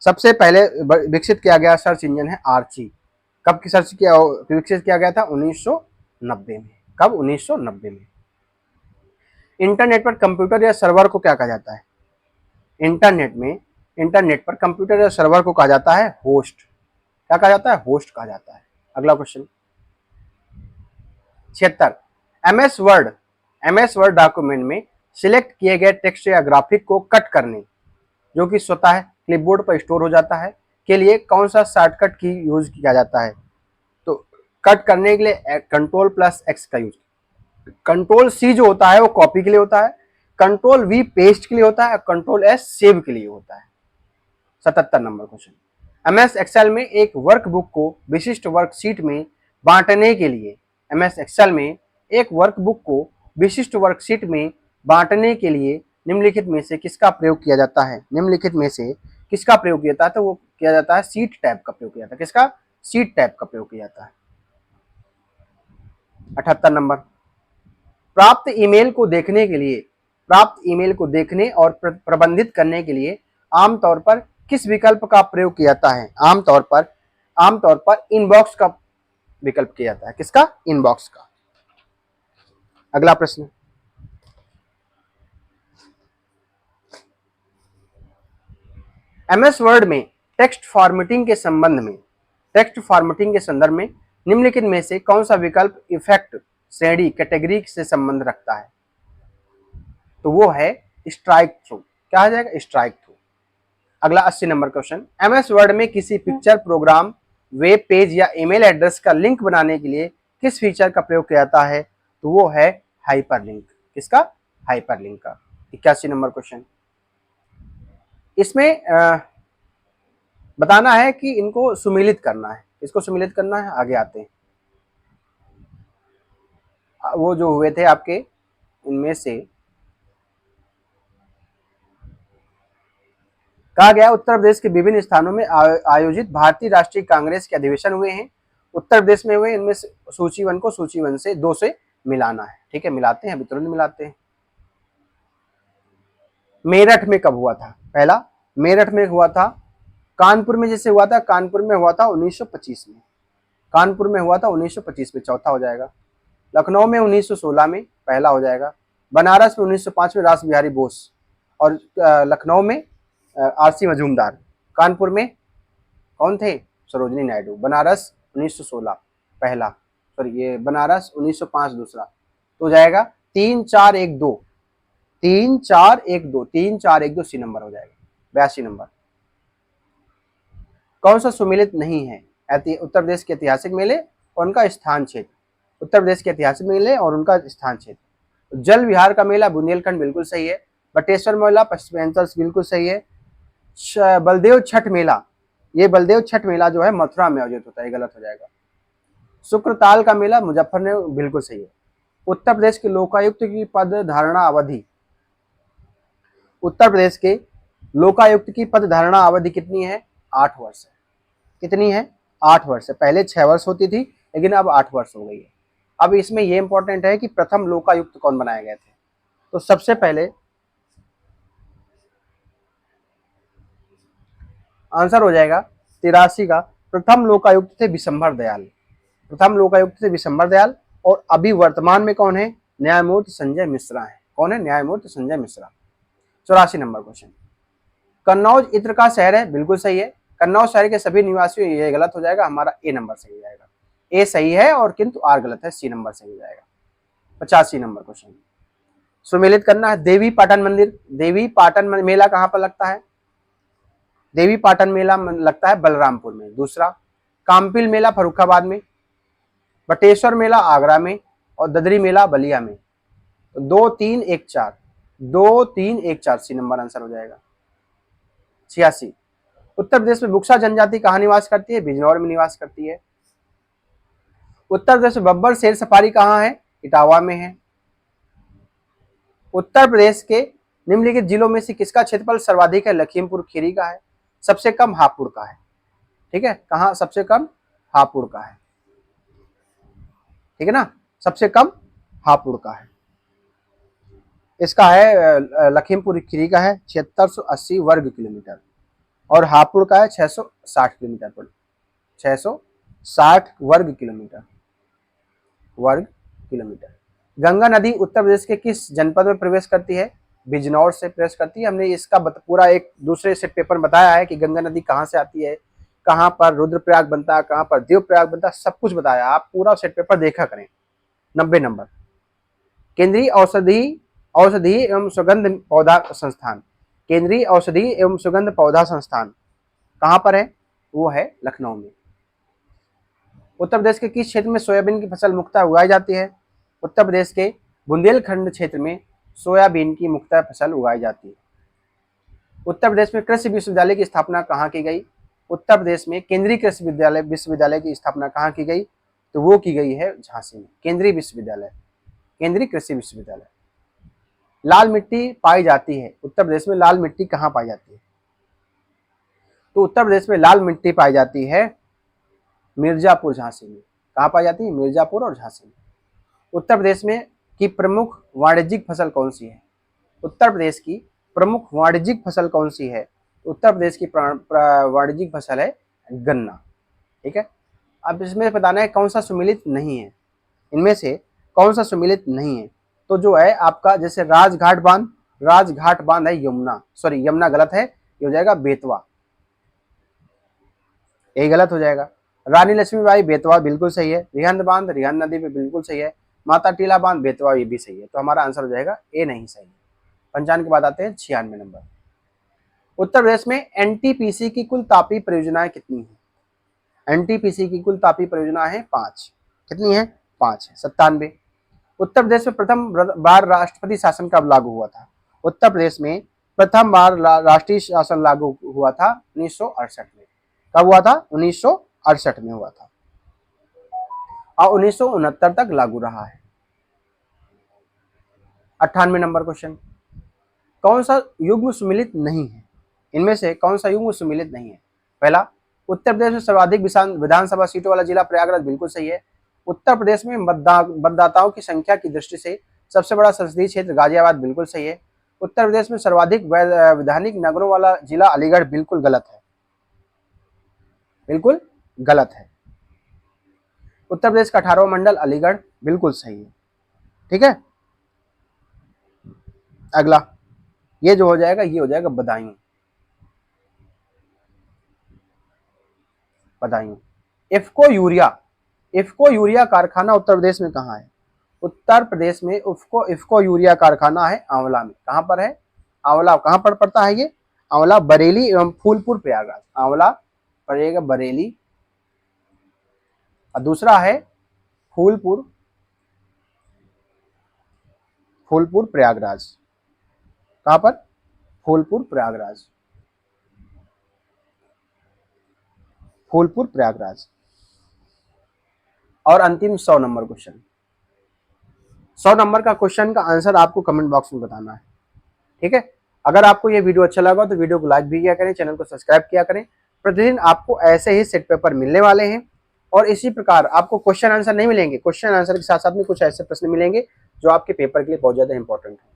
सबसे पहले विकसित किया गया सर्च इंजन है आर्ची। कब की विकसित किया गया था, 1990 में। कब, 1990 में। इंटरनेट पर कंप्यूटर या सर्वर को क्या कहा जाता है, इंटरनेट पर कंप्यूटर या सर्वर को कहा जाता है होस्ट। क्या कहा जाता है, होस्ट कहा जाता है। अगला क्वेश्चन 76, एमएस वर्ड डॉक्यूमेंट में सिलेक्ट किए गए टेक्स्ट या ग्राफिक को कट करने, जो कि स्वतः क्लिपबोर्ड पर स्टोर हो जाता है, के लिए कौन सा शॉर्टकट की यूज किया जाता है। तो कट करने के लिए कंट्रोल प्लस एक्स का यूज, कंट्रोल सी जो होता है वो कॉपी के लिए होता है, कंट्रोल वी पेस्ट के लिए होता है, कंट्रोल एस सेव के लिए होता है। 77 नंबर क्वेश्चन, एमएस एक्सेल में एक वर्कबुक को विशिष्ट वर्कशीट में बांटने के लिए, एमएस एक्सेल में एक वर्कबुक को विशिष्ट वर्कशीट में बांटने के लिए निम्नलिखित में से किसका प्रयोग किया जाता है, निम्नलिखित में से किसका प्रयोग किया जाता है, तो वो किया जाता है सीट टैब का प्रयोग किया जाता है। किसका, सीट टैब का प्रयोग किया जाता है। 78 नंबर, प्राप्त ईमेल को देखने और प्रबंधित करने के लिए आमतौर पर किस विकल्प का प्रयोग किया जाता है, आमतौर पर इनबॉक्स का विकल्प किया जाता है। किसका, इनबॉक्स का। अगला प्रश्न, एमएस वर्ड में टेक्स्ट फॉर्मेटिंग के संदर्भ में निम्नलिखित में से कौन सा विकल्प इफेक्ट श्रेणी कैटेगरी से संबंध रखता है, तो वो है स्ट्राइक थ्रू। क्या हो जाएगा, स्ट्राइक थ्रू। अगला 80 नंबर क्वेश्चन, एमएस वर्ड में किसी पिक्चर, प्रोग्राम, वेब पेज या ईमेल एड्रेस का लिंक बनाने के लिए किस फीचर का प्रयोग किया जाता है, तो वो है हाइपरलिंक। किसका, हाइपरलिंक का। 81 नंबर क्वेश्चन, इसमें बताना है कि इनको सुमेलित करना है। इसको सुमेलित करना है, आगे आते हैं। वो जो हुए थे आपके, इनमें से कहा गया उत्तर प्रदेश के विभिन्न स्थानों में आयोजित भारतीय राष्ट्रीय कांग्रेस के अधिवेशन हुए हैं, उत्तर प्रदेश में हुए। इनमें सूची 1 को सूची 1 से 2 से मिलाना है। ठीक है, मिलाते हैं, अभी तुरंत मिलाते हैं। मेरठ में कब हुआ था, पहला मेरठ में हुआ था, कानपुर में जैसे हुआ था, कानपुर में हुआ था 1925 में, कानपुर में हुआ था 1925 में, चौथा हो जाएगा। लखनऊ में 1916 में, पहला हो जाएगा। बनारस में 1905 में रास बिहारी बोस, और लखनऊ में आरसी मजूमदार। कानपुर में कौन थे, सरोजनी नायडू। बनारस 1916, पहला, सॉरी ये बनारस 1905 दूसरा, तो हो जाएगा 3412, 3412, 3412 सी नंबर हो जाएगा। 82 नंबर, कौन सा सुमेलित नहीं है? उत्तर प्रदेश के ऐतिहासिक मेले और उनका स्थान क्षेत्र, उत्तर प्रदेश के ऐतिहासिक मेले और उनका स्थान क्षेत्र। जल विहार का मेला बुंदेलखंड बिल्कुल सही है। बटेश्वर मेला पश्चिमांचल बिल्कुल सही है। बलदेव छठ मेला, ये बलदेव छठ मेला जो है मथुरा में आयोजित होता है, गलत हो जाएगा। शुक्रताल का मेला मुजफ्फरनगर बिल्कुल सही है। उत्तर प्रदेश के लोकायुक्त की पद धारणा अवधि, उत्तर प्रदेश के लोकायुक्त की पद धारणा अवधि कितनी है? 8 वर्ष है। कितनी है? 8 वर्ष है। पहले 6 वर्ष होती थी, लेकिन अब 8 वर्ष हो गई है। अब इसमें यह इंपॉर्टेंट है कि प्रथम लोकायुक्त कौन बनाए गए थे। तो सबसे पहले आंसर हो जाएगा 83 का, प्रथम लोकायुक्त थे विशंभर दयाल, प्रथम लोकायुक्त थे विशंभर दयाल। और अभी वर्तमान में कौन है? न्यायमूर्ति संजय मिश्रा है। कौन है? न्यायमूर्ति संजय मिश्रा। 84 नंबर क्वेश्चन, कन्नौज इत्र का शहर है, बिल्कुल सही है। कन्नौज शहर के सभी निवासियों, ये गलत हो जाएगा, हमारा ए नंबर सही हो जाएगा। ए सही है और किंतु आर गलत है, सी नंबर सही हो जाएगा। 85 नंबर क्वेश्चन, सुमेलित करना है। देवी पाटन मंदिर, देवी पाटन मेला कहां पर लगता है? देवी पाटन मेला लगता है बलरामपुर में। दूसरा, काम्पिल मेला फर्रुखाबाद में, बटेश्वर मेला आगरा में, और ददरी मेला बलिया में। तो 2 3 1 4, 2 3 1 4 सी नंबर आंसर हो जाएगा। 86, उत्तर प्रदेश में बुक्सा जनजाति कहाँ निवास करती है? बिजनौर में निवास करती है। उत्तर प्रदेश में बब्बर शेर सफारी कहाँ है? इटावा में है। उत्तर प्रदेश के निम्नलिखित जिलों में से किसका क्षेत्रफल सर्वाधिक है? लखीमपुर खीरी का है। सबसे कम हापुड़ का है। ठीक है, कहाँ सबसे कम? हापुड़ का है। ठीक है ना, सबसे कम हापुड़ का है। इसका है लखीमपुर खीरी का है 7680 वर्ग किलोमीटर, और हापुड़ का है 660 किलोमीटर पर, 660 वर्ग किलोमीटर, वर्ग किलोमीटर। गंगा नदी उत्तर प्रदेश के किस जनपद में प्रवेश करती है? बिजनौर से प्रवेश करती है। हमने इसका पूरा एक दूसरे सेट पेपर बताया है कि गंगा नदी कहाँ से आती है, कहाँ पर रुद्रप्रयाग बनता है, कहाँ पर देवप्रयाग बनता है, सब कुछ बताया। आप पूरा सेट पेपर देखा करें। 90 नंबर, केंद्रीय औषधि एवं सुगंध पौधा संस्थान, केंद्रीय औषधि एवं सुगंध पौधा संस्थान कहाँ पर है? वो है लखनऊ में। उत्तर प्रदेश के किस क्षेत्र में सोयाबीन की फसल मुख्यतः उगाई जाती है? उत्तर प्रदेश के बुंदेलखंड क्षेत्र में सोयाबीन की मुख्यतः फसल उगाई जाती है। उत्तर प्रदेश में कृषि विश्वविद्यालय की स्थापना कहाँ की गई? उत्तर प्रदेश में केंद्रीय कृषि विश्वविद्यालय की स्थापना कहाँ की गई? तो वो की गई है झांसी में, केंद्रीय विश्वविद्यालय, केंद्रीय कृषि विश्वविद्यालय। लाल मिट्टी पाई जाती है उत्तर प्रदेश में, लाल मिट्टी कहाँ पाई जाती है? तो उत्तर प्रदेश में लाल मिट्टी पाई जाती है मिर्जापुर झांसी में। कहाँ पाई जाती है? मिर्जापुर और झांसी में। उत्तर प्रदेश में की प्रमुख वाणिज्यिक फसल कौन सी है? उत्तर प्रदेश की प्रमुख वाणिज्यिक फसल कौन सी है? उत्तर प्रदेश की वाणिज्यिक फसल है गन्ना। ठीक है, अब इसमें बताना है कौन सा सुमेलित नहीं है, इनमें से कौन सा सुमेलित नहीं है। तो जो है आपका जैसे राजघाट बांध, राजघाट बांध है यमुना, सॉरी यमुना गलत है, ये हो जाएगा बेतवा, यही गलत हो जाएगा। रानी लक्ष्मीबाई बेतवा बिल्कुल सही है। रिहंद बांध रिहंद नदी पे बिल्कुल सही है। माता टीला बांध बेतवा, ये भी सही है। तो हमारा आंसर हो जाएगा ए नहीं सही है। 55 के बाद आते हैं 96 नंबर। उत्तर प्रदेश में एनटीपीसी की कुल तापीय परियोजनाएं कितनी है? एनटीपीसी की कुल तापीय परियोजना है 5। कितनी है? 5 है। 97। उत्तर प्रदेश में प्रथम बार राष्ट्रपति शासन कब लागू हुआ था? उत्तर प्रदेश में प्रथम बार राष्ट्रीय शासन लागू हुआ था 1968 में। कब हुआ था? 1968 में हुआ था, और 1969 तक लागू रहा है। 98 नंबर क्वेश्चन, कौन सा युग्म सुमेलित नहीं है? इनमें से कौन सा युग्म सुमेलित नहीं है? पहला, उत्तर प्रदेश में सर्वाधिक विधानसभा सीटों वाला जिला प्रयागराज, बिल्कुल सही है। उत्तर प्रदेश में मतदाताओं की संख्या की दृष्टि से सबसे बड़ा संसदीय क्षेत्र गाजियाबाद, बिल्कुल सही है। उत्तर प्रदेश में सर्वाधिक वैधानिक नगरों वाला जिला अलीगढ़, बिल्कुल गलत है, बिल्कुल गलत है। उत्तर प्रदेश का 18वां मंडल अलीगढ़, बिल्कुल सही है। ठीक है, अगला ये जो हो जाएगा, ये हो जाएगा बदायूं, बदायूं। इफ्को यूरिया, इफ्को यूरिया कारखाना उत्तर प्रदेश में कहाँ है? उत्तर प्रदेश में इफ्को यूरिया कारखाना है आंवला में। कहाँ पर है? आंवला। कहाँ पर पड़ता है ये? आंवला, बरेली एवं फूलपुर प्रयागराज। आंवला पड़ेगा बरेली, और दूसरा है फूलपुर प्रयागराज। कहाँ पर? फूलपुर प्रयागराज, फूलपुर प्रयागराज। और अंतिम 100 नंबर क्वेश्चन, 100 नंबर का क्वेश्चन का आंसर आपको कमेंट बॉक्स में बताना है, ठीक है। अगर आपको ये वीडियो अच्छा लगा तो वीडियो को लाइक भी किया करें, चैनल को सब्सक्राइब किया करें। प्रतिदिन आपको ऐसे ही सेट पेपर मिलने वाले हैं, और इसी प्रकार आपको क्वेश्चन आंसर नहीं मिलेंगे, क्वेश्चन आंसर के साथ साथ में कुछ ऐसे प्रश्न मिलेंगे जो आपके पेपर के लिए बहुत ज्यादा इंपॉर्टेंट है।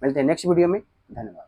मिलते हैं नेक्स्ट वीडियो में, धन्यवाद।